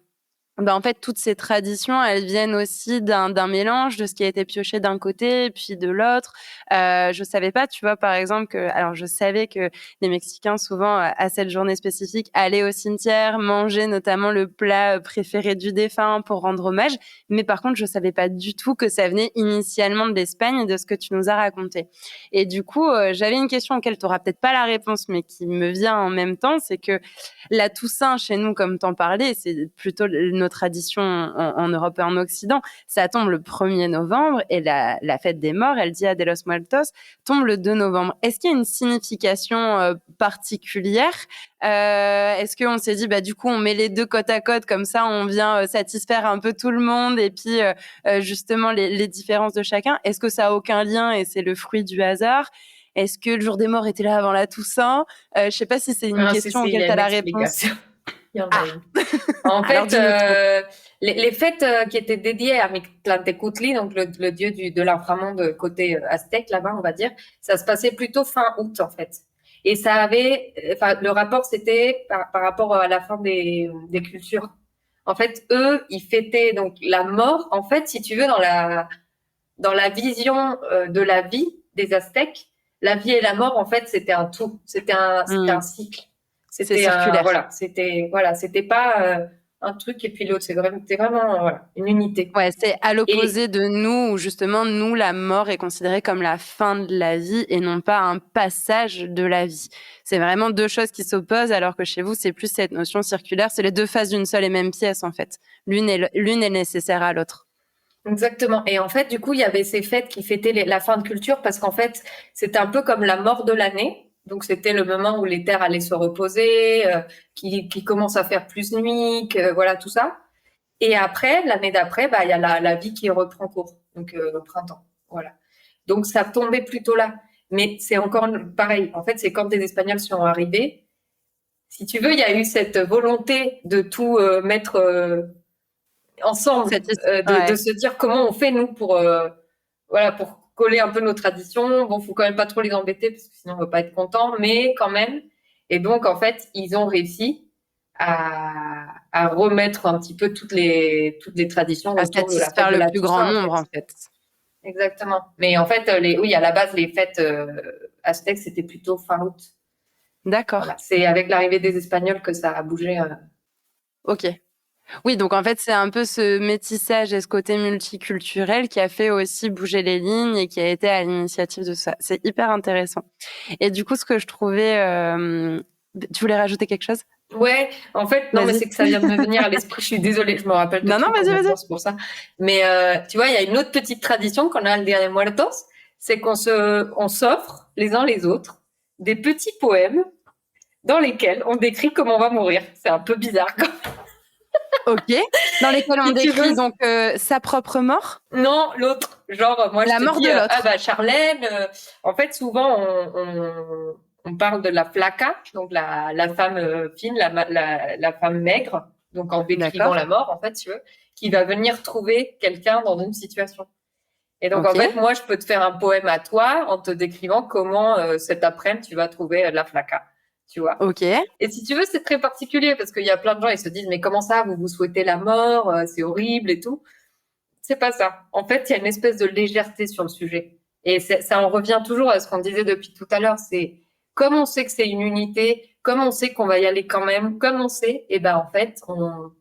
En fait, toutes ces traditions, elles viennent aussi d'un mélange de ce qui a été pioché d'un côté et puis de l'autre. Je savais pas, tu vois, par exemple, alors je savais que les Mexicains, souvent, à cette journée spécifique, allaient au cimetière, manger notamment le plat préféré du défunt pour rendre hommage. Mais par contre, je savais pas du tout que ça venait initialement de l'Espagne et de ce que tu nous as raconté. Et du coup, j'avais une question auquel tu auras peut-être pas la réponse, mais qui me vient en même temps, c'est que la Toussaint, chez nous, comme t'en parlais, c'est plutôt nos traditions en Europe et en Occident. Ça tombe le 1er novembre et la fête des morts, El Dia de los Muertos, tombe le 2 novembre. Est-ce qu'il y a une signification particulière Est-ce qu'on s'est dit, bah, du coup, on met les deux côte à côte, comme ça, on vient satisfaire un peu tout le monde et puis justement les différences de chacun. Est-ce que ça a aucun lien et c'est le fruit du hasard? Est-ce que le jour des morts était là avant la Toussaint? Je sais pas si c'est une Ah, question il y auquel a tu as une la réponse. explication. Il y en a Ah, une. En alors fait, dis-nous tout. les fêtes qui étaient dédiées à Mictlantecutli, donc le dieu de l'inframonde côté aztèque là-bas, on va dire, ça se passait plutôt fin août en fait. Et ça avait, enfin, le rapport c'était par rapport à la fin des cultures. En fait, eux, ils fêtaient donc la mort. En fait, si tu veux, dans la vision de la vie des Aztèques, la vie et la mort, en fait, c'était un tout. C'était un cycle. C'est circulaire. C'était pas un truc et puis l'autre. C'était vraiment voilà, une unité. Ouais, c'est à Et l'opposé de nous, où justement, nous, la mort est considérée comme la fin de la vie et non pas un passage de la vie. C'est vraiment deux choses qui s'opposent, alors que chez vous, c'est plus cette notion circulaire. C'est les deux faces d'une seule et même pièce, en fait. L'une est nécessaire à l'autre. exactement. Et en fait, du coup, il y avait ces fêtes qui fêtaient la fin de culture parce qu'en fait, c'était un peu comme la mort de l'année. Donc, c'était le moment où les terres allaient se reposer, qui commence à faire plus nuit, voilà, tout ça. Et après, l'année d'après, bah, il y a la vie qui reprend cours, donc au printemps. Voilà. Donc ça tombait plutôt là. Mais c'est encore pareil. En fait, c'est quand les Espagnols sont arrivés. Si tu veux, il y a eu cette volonté de tout mettre ensemble, de Ouais. se dire comment on fait nous pour voilà pour coller un peu nos traditions. Bon, faut quand même pas trop les embêter parce que sinon on va pas être content, mais quand même. Et donc en fait, ils ont réussi à remettre un petit peu toutes les traditions À autour de la fête satisfaire de le la plus grand Toussaint en nombre, fait. en fait. Exactement. Mais en fait, oui, à la base, les fêtes aztèques, c'était plutôt fin août. D'accord. Voilà. C'est avec l'arrivée des Espagnols que ça a bougé. Ok. Oui, donc en fait, c'est un peu ce métissage et ce côté multiculturel qui a fait aussi bouger les lignes et qui a été à l'initiative de ça. C'est hyper intéressant. Et du coup, ce que je trouvais... Tu voulais rajouter quelque chose? Ouais, en fait, non, mais Vas-y. c'est que ça vient de me venir à l'esprit. Je suis désolée, je me rappelle de Non, non, trucs en vas-y, même vas-y. temps, c'est pour ça. Mais tu vois, il y a une autre petite tradition qu'on a le Dia de Muertos, c'est on s'offre les uns les autres des petits poèmes dans lesquels on décrit comment on va mourir. C'est un peu bizarre quand même. Ok. Dans lesquels on Si tu veux, décrit donc sa propre mort, non, l'autre. Genre, moi, je la te mort dis, de ah l'autre. bah Charlène. En fait, souvent, on parle de la flaca, donc la femme fine, la femme maigre, donc en décrivant D'accord. la mort, en fait, tu veux, qui va venir trouver quelqu'un dans une situation. Et donc, en Ok. fait, moi, je peux te faire un poème à toi en te décrivant comment cet après-midi, tu vas trouver la flaca, tu vois. Ok. Et si tu veux, c'est très particulier parce qu'il y a plein de gens, ils se disent, mais comment ça, vous vous souhaitez la mort, c'est horrible et tout. C'est pas ça. En fait, il y a une espèce de légèreté sur le sujet. Et ça en revient toujours à ce qu'on disait depuis tout à l'heure. C'est comme on sait que c'est une unité, comme on sait qu'on va y aller quand même, comme on sait, et ben en fait, on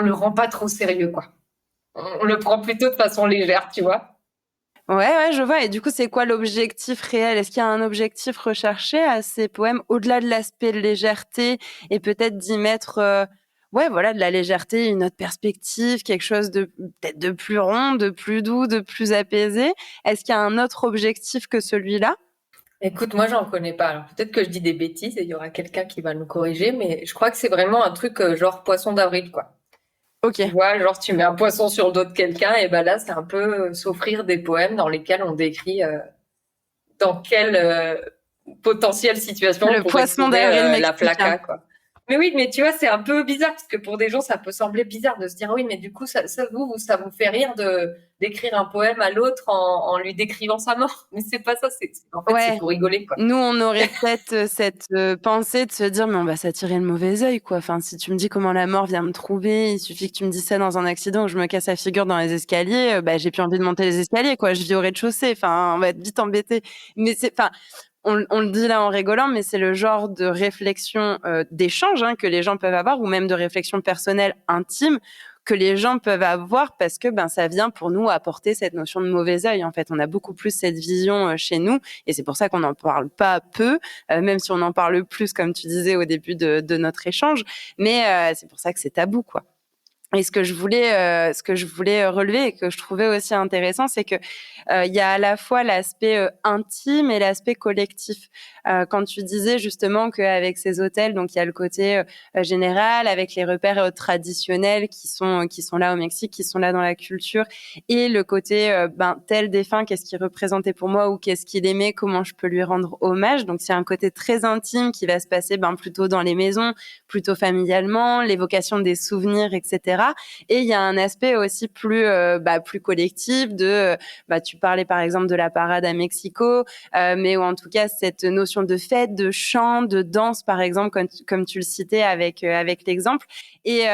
le rend pas trop sérieux, quoi. On le prend plutôt de façon légère, tu vois. Ouais, ouais, je vois. Et du coup, c'est quoi l'objectif réel? Est-ce qu'il y a un objectif recherché à ces poèmes, au-delà de l'aspect légèreté, et peut-être d'y mettre, ouais, voilà, de la légèreté, une autre perspective, quelque chose de peut-être de plus rond, de plus doux, de plus apaisé? Est-ce qu'il y a un autre objectif que celui-là? Écoute, moi, j'en connais pas. Alors peut-être que je dis des bêtises et il y aura quelqu'un qui va nous corriger, mais je crois que c'est vraiment un truc genre poisson d'avril, quoi. Ok, Tu vois, genre tu mets un poisson sur le dos de quelqu'un, et ben là, c'est un peu s'offrir des poèmes dans lesquels on décrit dans quelle potentielle situation on le pourrait poisson trouver d'avril la mexicain. flaca, quoi. Mais oui, mais tu vois, c'est un peu bizarre parce que pour des gens, ça peut sembler bizarre de se dire oui, mais du coup, ça vous fait rire de d'écrire un poème à l'autre en lui décrivant sa mort. Mais c'est pas ça. En fait, c'est Ouais. pour rigoler, quoi. Nous, on aurait peut-être cette pensée de se dire, mais on va s'attirer le mauvais œil, quoi. Enfin, si tu me dis comment la mort vient me trouver, il suffit que tu me dises ça dans un accident où je me casse la figure dans les escaliers, bah, j'ai plus envie de monter les escaliers, quoi. Je vis au rez-de-chaussée. Enfin, on va être vite embêté. Mais enfin, on le dit là en rigolant, mais c'est le genre de réflexion, d'échange, hein, que les gens peuvent avoir, ou même de réflexion personnelle intime que les gens peuvent avoir parce que ben ça vient pour nous apporter cette notion de mauvais œil. En fait, on a beaucoup plus cette vision chez nous, et c'est pour ça qu'on n'en parle pas peu, même si on en parle plus, comme tu disais au début de notre échange. Mais c'est pour ça que c'est tabou, quoi. Et ce que je voulais relever et que je trouvais aussi intéressant, c'est que il y a à la fois l'aspect intime et l'aspect collectif. Quand tu disais justement qu'avec ces hôtels, donc il y a le côté général, avec les repères traditionnels qui sont là au Mexique, qui sont là dans la culture, et le côté ben tel défunt, qu'est-ce qu'il représentait pour moi ou qu'est-ce qu'il aimait, comment je peux lui rendre hommage. Donc c'est un côté très intime qui va se passer ben plutôt dans les maisons, plutôt familialement, l'évocation des souvenirs, etc. Et il y a un aspect aussi plus collectif de, tu parlais par exemple de la parade à Mexico, mais ou en tout cas cette notion de fête, de chant, de danse par exemple, comme tu le citais avec l'exemple. Et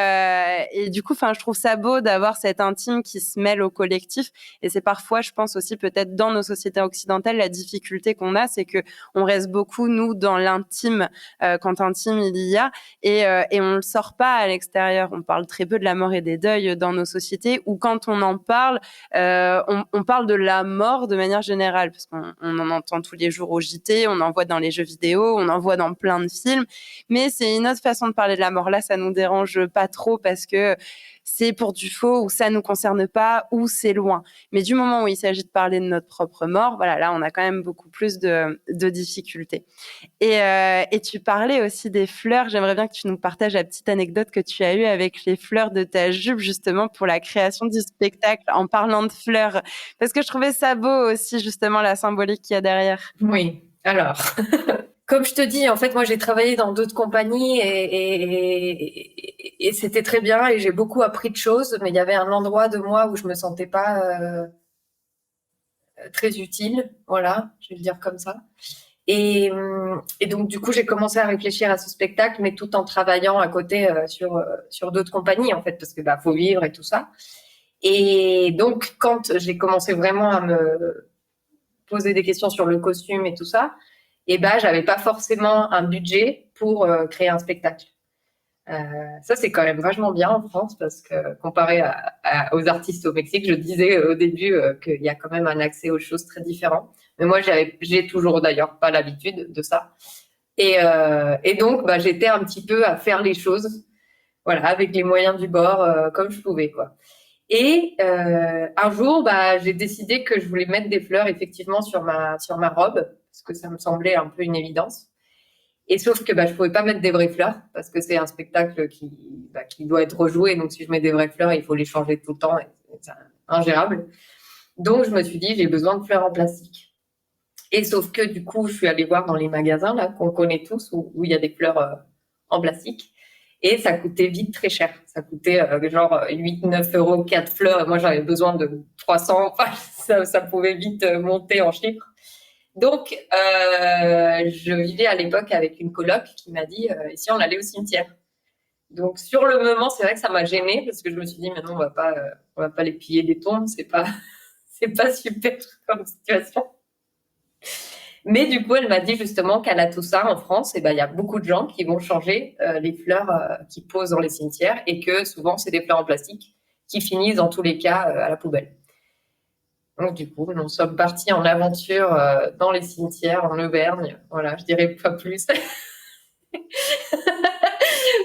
du coup, enfin, je trouve ça beau d'avoir cet intime qui se mêle au collectif. Et c'est parfois, je pense aussi peut-être dans nos sociétés occidentales, la difficulté qu'on a, c'est que on reste beaucoup nous dans l'intime quand intime il y a, et on le sort pas à l'extérieur. On parle très peu de la mort et des deuils dans nos sociétés, ou quand on en parle, on parle de la mort de manière générale, parce qu'on en entend tous les jours au JT, on en voit dans les jeux vidéo, on en voit dans plein de films, mais c'est une autre façon de parler de la mort. Là, ça nous dérange pas trop parce que c'est pour du faux, ou ça nous concerne pas, ou c'est loin. Mais du moment où il s'agit de parler de notre propre mort, voilà, là, on a quand même beaucoup plus de difficultés. Et tu parlais aussi des fleurs. J'aimerais bien que tu nous partages la petite anecdote que tu as eue avec les fleurs de ta jupe, justement, pour la création du spectacle, en parlant de fleurs. Parce que je trouvais ça beau aussi, justement, la symbolique qu'il y a derrière. Oui. Alors, comme je te dis, en fait, moi, j'ai travaillé dans d'autres compagnies et c'était très bien et j'ai beaucoup appris de choses, mais il y avait un endroit de moi où je me sentais pas très utile. Voilà, je vais le dire comme ça. Et donc, du coup, j'ai commencé à réfléchir à ce spectacle, mais tout en travaillant à côté sur d'autres compagnies, en fait, parce que faut vivre et tout ça. Et donc, quand j'ai commencé vraiment à me poser des questions sur le costume et tout ça, et j'avais pas forcément un budget pour créer un spectacle. Ça, c'est quand même vachement bien en France parce que comparé aux artistes au Mexique, je disais au début qu'il y a quand même un accès aux choses très différent. Mais moi, j'ai toujours d'ailleurs pas l'habitude de ça. Et donc, j'étais un petit peu à faire les choses, voilà, avec les moyens du bord, comme je pouvais, quoi. Et un jour, j'ai décidé que je voulais mettre des fleurs effectivement sur ma robe parce que ça me semblait un peu une évidence. Et sauf que je pouvais pas mettre des vraies fleurs parce que c'est un spectacle qui doit être rejoué. Donc si je mets des vraies fleurs, il faut les changer tout le temps et c'est ingérable. Donc je me suis dit j'ai besoin de fleurs en plastique. Et sauf que du coup je suis allée voir dans les magasins là qu'on connaît tous où il y a des fleurs en plastique et ça coûtait vite très cher. Ça coûtait genre 8-9 euros 4 fleurs. Moi j'avais besoin de 300. Enfin ça pouvait vite monter en chiffres. Donc, je vivais à l'époque avec une coloc qui m'a dit et si on allait au cimetière. Donc, sur le moment, c'est vrai que ça m'a gênée parce que je me suis dit, maintenant, on va pas les piller des tombes, c'est pas super comme situation. Mais du coup, elle m'a dit justement qu'à la Toussaint, en France, il y a beaucoup de gens qui vont changer les fleurs qu'ils posent dans les cimetières et que souvent, c'est des fleurs en plastique qui finissent dans tous les cas à la poubelle. Donc, du coup, nous sommes partis en aventure dans les cimetières en Auvergne. Voilà, je dirais pas plus.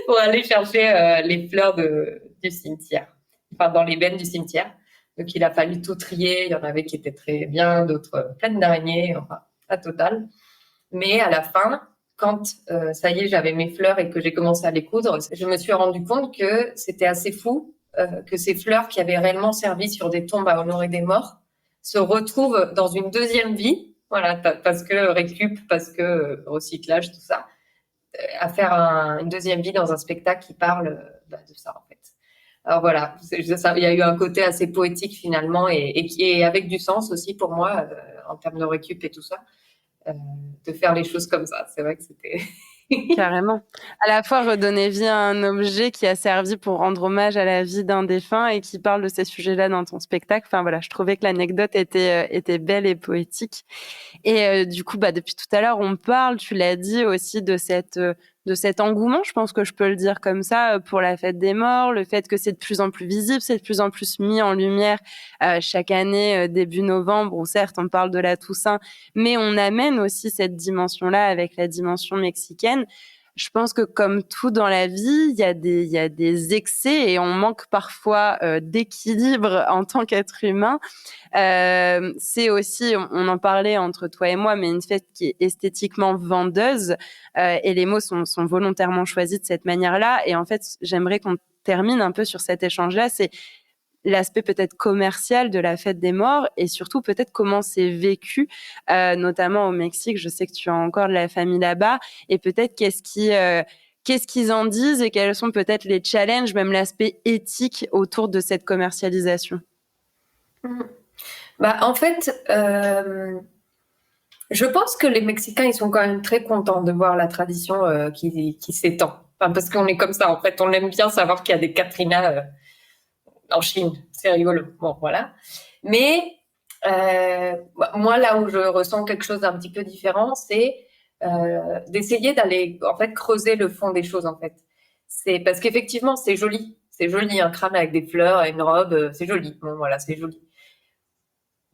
Pour aller chercher les fleurs du cimetière. Enfin, dans les bennes du cimetière. Donc, il a fallu tout trier. Il y en avait qui étaient très bien, d'autres pleines d'araignées. Enfin, la totale. Mais à la fin, quand ça y est, j'avais mes fleurs et que j'ai commencé à les coudre, je me suis rendu compte que c'était assez fou que ces fleurs qui avaient réellement servi sur des tombes à honorer des morts se retrouvent dans une deuxième vie, voilà, parce que récup, parce que recyclage, tout ça, à faire une deuxième vie dans un spectacle qui parle de ça, en fait. Alors voilà, il y a eu un côté assez poétique finalement et qui est avec du sens aussi pour moi en termes de récup et tout ça, euh, de faire les choses comme ça. C'est vrai que c'était... Carrément. À la fois redonner vie à un objet qui a servi pour rendre hommage à la vie d'un défunt et qui parle de ces sujets-là dans ton spectacle. Enfin voilà, je trouvais que l'anecdote était belle et poétique. Et du coup, bah, depuis tout à l'heure, on parle, tu l'as dit aussi, de cet engouement, je pense que je peux le dire comme ça, pour la fête des morts, le fait que c'est de plus en plus visible, c'est de plus en plus mis en lumière chaque année, début novembre, où certes, on parle de la Toussaint, mais on amène aussi cette dimension-là avec la dimension mexicaine. Je pense que comme tout dans la vie, il y a des excès et on manque parfois d'équilibre en tant qu'être humain. C'est aussi, on en parlait entre toi et moi, mais une fête qui est esthétiquement vendeuse et les mots sont volontairement choisis de cette manière-là. Et en fait, j'aimerais qu'on termine un peu sur cet échange-là. C'est l'aspect peut-être commercial de la fête des morts et surtout peut-être comment c'est vécu, notamment au Mexique. Je sais que tu as encore de la famille là-bas et peut-être qu'est-ce qu'ils en disent et quels sont peut-être les challenges, même l'aspect éthique autour de cette commercialisation. Bah, en fait, je pense que les Mexicains, ils sont quand même très contents de voir la tradition qui s'étend. Enfin, parce qu'on est comme ça, en fait. On aime bien savoir qu'il y a des Katrina en Chine. C'est rigolo. Bon, voilà. Mais moi, là où je ressens quelque chose d'un petit peu différent, c'est d'essayer d'aller, en fait, creuser le fond des choses, en fait. C'est parce qu'effectivement, c'est joli. C'est joli, un crâne avec des fleurs et une robe, c'est joli. Bon, voilà, c'est joli.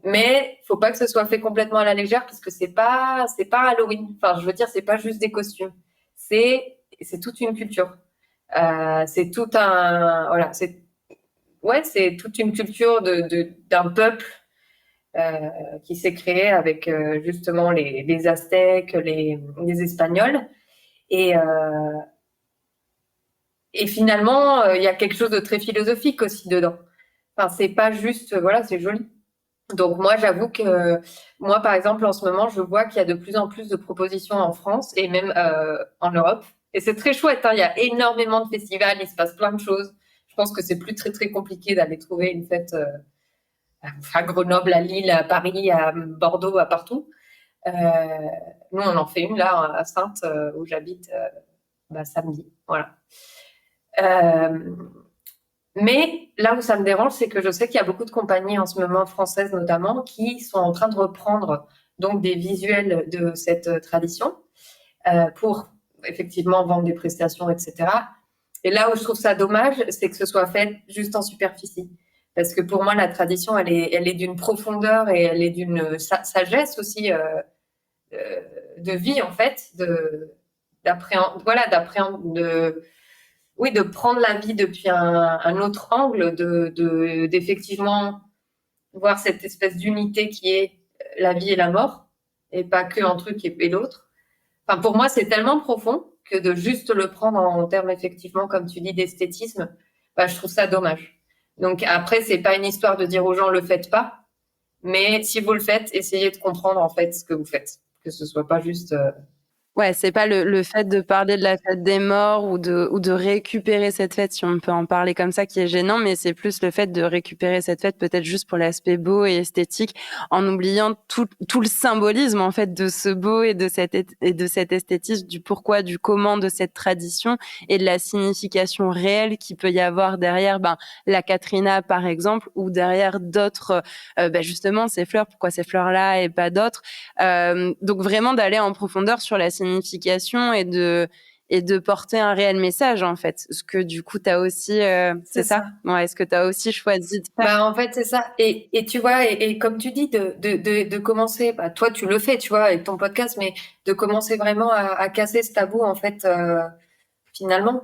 Mais faut pas que ce soit fait complètement à la légère parce que c'est pas Halloween. Enfin, je veux dire, c'est pas juste des costumes. C'est toute une culture. C'est tout un voilà. C'est toute une culture d'un peuple qui s'est créé avec justement les Aztèques, les Espagnols et euh, et finalement il y a quelque chose de très philosophique aussi dedans. Enfin, c'est pas juste voilà, c'est joli. Donc moi, j'avoue que moi, par exemple, en ce moment, je vois qu'il y a de plus en plus de propositions en France et même en Europe. Et c'est très chouette, hein. Il y a énormément de festivals, il se passe plein de choses. Je pense que c'est plus très très compliqué d'aller trouver une fête à Grenoble, à Lille, à Paris, à Bordeaux, à partout. Euh, Nous, on en fait une là à Saintes où j'habite samedi. Voilà. Euh, Mais là où ça me dérange, c'est que je sais qu'il y a beaucoup de compagnies en ce moment, françaises notamment, qui sont en train de reprendre donc des visuels de cette tradition pour effectivement vendre des prestations, etc. Et là où je trouve ça dommage, c'est que ce soit fait juste en superficie. Parce que pour moi, la tradition, elle est d'une profondeur et elle est d'une sagesse aussi de vie, en fait, de prendre la vie depuis un autre angle, d'effectivement voir cette espèce d'unité qui est la vie et la mort, et pas que un truc et l'autre. Enfin, pour moi, c'est tellement profond que de juste le prendre en termes, effectivement, comme tu dis, d'esthétisme, je trouve ça dommage. Donc après, c'est pas une histoire de dire aux gens le faites pas, mais si vous le faites, essayez de comprendre en fait ce que vous faites, que ce soit pas juste Ouais, c'est pas le fait de parler de la fête des morts ou de récupérer cette fête, si on peut en parler comme ça, qui est gênant, mais c'est plus le fait de récupérer cette fête peut-être juste pour l'aspect beau et esthétique, en oubliant tout le symbolisme, en fait, de ce beau et de cet esthétisme, du pourquoi, du comment de cette tradition et de la signification réelle qu'il peut y avoir derrière, la Katrina, par exemple, ou derrière d'autres, justement, ces fleurs, pourquoi ces fleurs-là et pas d'autres. Donc vraiment d'aller en profondeur sur la signification et de porter un réel message en fait. Ce que du coup tu as aussi c'est ça. Ouais, ce que tu as aussi choisi de faire. En fait, c'est ça. Et tu vois, et comme tu dis, de commencer, toi, tu le fais, tu vois, avec ton podcast, mais de commencer vraiment à casser ce tabou, en fait, finalement.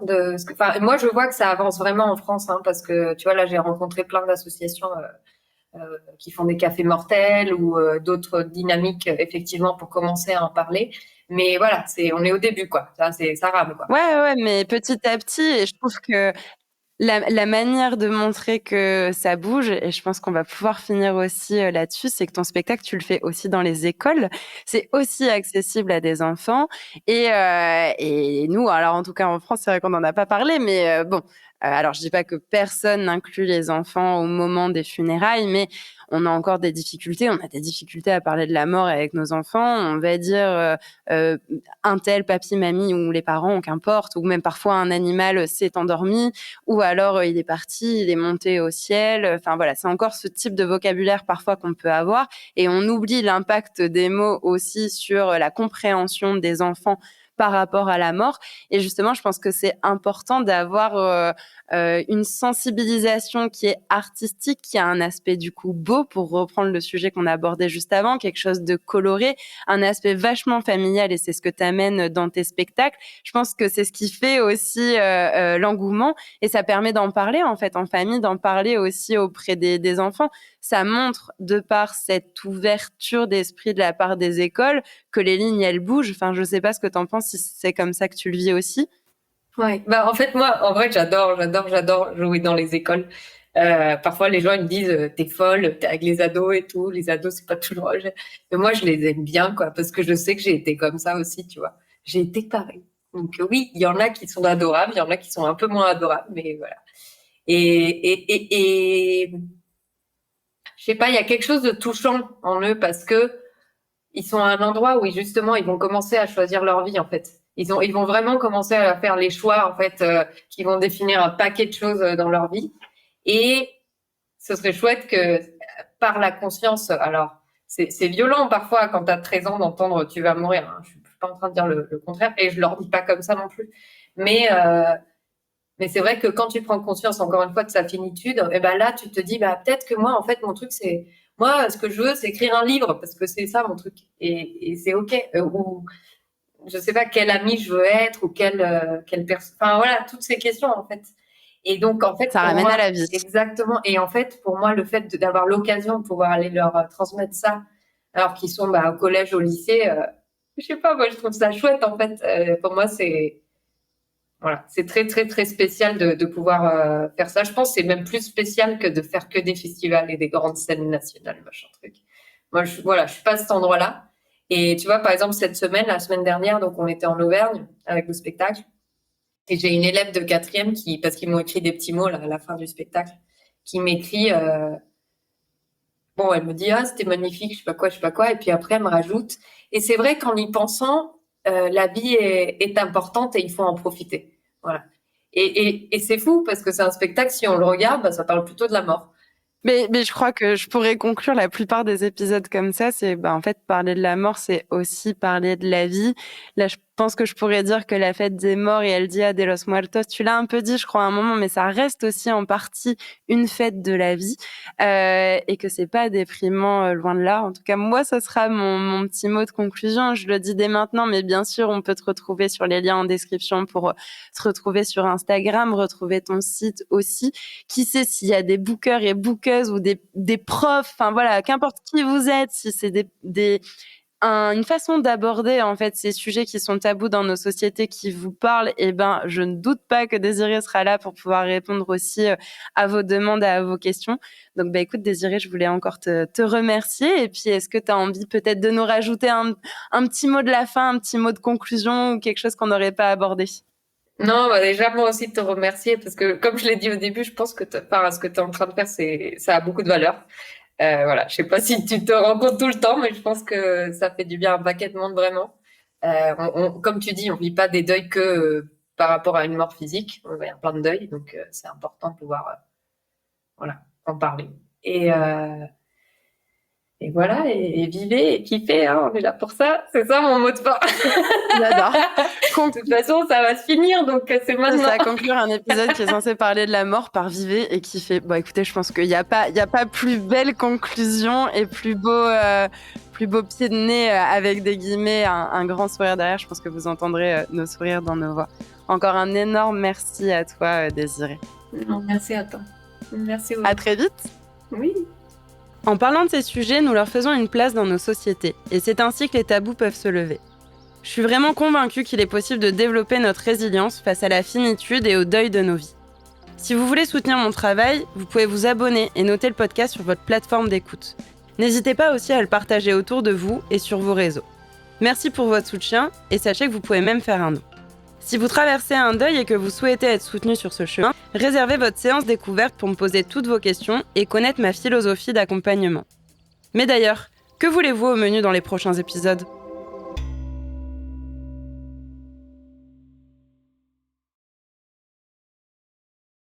Moi, je vois que ça avance vraiment en France, hein, parce que, tu vois, là, j'ai rencontré plein d'associations qui font des cafés mortels ou d'autres dynamiques, effectivement, pour commencer à en parler. Mais voilà, on est au début, quoi. Ça rame, quoi. Ouais, mais petit à petit, et je trouve que La manière de montrer que ça bouge, et je pense qu'on va pouvoir finir aussi là-dessus, c'est que ton spectacle, tu le fais aussi dans les écoles. C'est aussi accessible à des enfants. Et nous, alors en tout cas en France, c'est vrai qu'on n'en a pas parlé, mais bon, alors je dis pas que personne n'inclut les enfants au moment des funérailles, mais on a encore des difficultés. On a des difficultés à parler de la mort avec nos enfants. On va dire euh, un tel, papy, mamie ou les parents, qu'importe, ou même parfois un animal s'est endormi ou alors il est parti, il est monté au ciel. Enfin voilà, c'est encore ce type de vocabulaire parfois qu'on peut avoir et on oublie l'impact des mots aussi sur la compréhension des enfants par rapport à la mort. Et justement, je pense que c'est important d'avoir une sensibilisation qui est artistique, qui a un aspect du coup beau, pour reprendre le sujet qu'on a abordé juste avant, quelque chose de coloré, un aspect vachement familial, et c'est ce que tu amènes dans tes spectacles. Je pense que c'est ce qui fait aussi l'engouement, et ça permet d'en parler en fait en famille, d'en parler aussi auprès des enfants. Ça montre, de par cette ouverture d'esprit de la part des écoles, que les lignes, elles bougent. Enfin, je sais pas ce que t'en penses, si c'est comme ça que tu le vis aussi. Ouais. Bah, en fait, moi, en vrai, j'adore jouer dans les écoles. Parfois, les gens ils me disent, t'es folle, t'es avec les ados et tout. Les ados, c'est pas toujours. Mais moi, je les aime bien, quoi, parce que je sais que j'ai été comme ça aussi, tu vois. J'ai été pareil. Donc, oui, il y en a qui sont adorables, il y en a qui sont un peu moins adorables, mais voilà. Et je sais pas, il y a quelque chose de touchant en eux parce que ils sont à un endroit où justement ils vont commencer à choisir leur vie en fait. Ils vont vraiment commencer à faire les choix en fait qui vont définir un paquet de choses dans leur vie. Et ce serait chouette que par la conscience, alors c'est violent parfois quand tu as 13 ans d'entendre tu vas mourir. Hein. Je suis pas en train de dire le contraire et je leur dis pas comme ça non plus. Mais c'est vrai que quand tu prends conscience, encore une fois, de sa finitude, et ben là, tu te dis, bah, peut-être que moi, en fait, mon truc, c'est, moi, ce que je veux, c'est écrire un livre, parce que c'est ça, mon truc. Et c'est OK. Ou, je sais pas quel ami je veux être, ou quelle personne. Enfin, voilà, toutes ces questions, en fait. Et donc, en fait, Ça pour ramène moi, à la vie. exactement. Et en fait, pour moi, le fait d'avoir l'occasion de pouvoir aller leur transmettre ça, alors qu'ils sont, bah, au collège, au lycée, je sais pas, moi, je trouve ça chouette, en fait. Pour moi, voilà, c'est très très très spécial de pouvoir faire ça. Je pense que c'est même plus spécial que de faire que des festivals et des grandes scènes nationales, machin truc. Moi, voilà, je suis pas à cet endroit-là. Et tu vois, par exemple, la semaine dernière, donc on était en Auvergne avec le spectacle. Et j'ai une élève de quatrième parce qu'ils m'ont écrit des petits mots là, à la fin du spectacle, qui m'écrit, bon, elle me dit, ah, c'était magnifique, je sais pas quoi. Et puis après, elle me rajoute, et c'est vrai qu'en y pensant, la vie est importante et il faut en profiter. Voilà. Et c'est fou parce que c'est un spectacle, si on le regarde, bah, ça parle plutôt de la mort. Mais je crois que je pourrais conclure la plupart des épisodes comme ça. C'est, bah, en fait, parler de la mort, c'est aussi parler de la vie. Là, je pense que je pourrais dire que la fête des morts et El Dia de los Muertos, tu l'as un peu dit, je crois, à un moment, mais ça reste aussi en partie une fête de la vie, et que c'est pas déprimant, loin de là. En tout cas, moi, ça sera mon petit mot de conclusion. Je le dis dès maintenant, mais bien sûr, on peut te retrouver sur les liens en description pour te retrouver sur Instagram, retrouver ton site aussi. Qui sait s'il y a des bookers et bookeuses ou des profs, enfin voilà, qu'importe qui vous êtes, si c'est une façon d'aborder en fait ces sujets qui sont tabous dans nos sociétés qui vous parlent, et ben je ne doute pas que Désirée sera là pour pouvoir répondre aussi à vos demandes, à vos questions. Donc bah écoute Désirée, je voulais encore te remercier, et puis est-ce que tu as envie peut-être de nous rajouter un petit mot de la fin, un petit mot de conclusion ou quelque chose qu'on n'aurait pas abordé? Non, bah déjà, moi aussi, de te remercier parce que, comme je l'ai dit au début, je pense que ce que tu es en train de faire, ça a beaucoup de valeur. Voilà, je sais pas si tu te rends compte tout le temps, mais je pense que ça fait du bien à un paquet de monde, vraiment. Comme tu dis, on vit pas des deuils que par rapport à une mort physique. Il y a plein de deuils, donc c'est important de pouvoir voilà, en parler. Et voilà, et vivez et kiffez, hein, on est là pour ça. C'est ça mon mot de fin. J'adore. De toute façon, ça va se finir, donc c'est maintenant. C'est ça, conclure un épisode qui est censé parler de la mort par Vivez et qui fait. Bon, écoutez, je pense qu'il n'y a pas plus belle conclusion et plus beau pied de nez avec des guillemets, un grand sourire derrière. Je pense que vous entendrez nos sourires dans nos voix. Encore un énorme merci à toi, Désirée. Non, merci à toi. Merci. À très vite. Oui. En parlant de ces sujets, nous leur faisons une place dans nos sociétés et c'est ainsi que les tabous peuvent se lever. Je suis vraiment convaincue qu'il est possible de développer notre résilience face à la finitude et au deuil de nos vies. Si vous voulez soutenir mon travail, vous pouvez vous abonner et noter le podcast sur votre plateforme d'écoute. N'hésitez pas aussi à le partager autour de vous et sur vos réseaux. Merci pour votre soutien et sachez que vous pouvez même faire un don. Si vous traversez un deuil et que vous souhaitez être soutenu sur ce chemin, réservez votre séance découverte pour me poser toutes vos questions et connaître ma philosophie d'accompagnement. Mais d'ailleurs, que voulez-vous au menu dans les prochains épisodes ?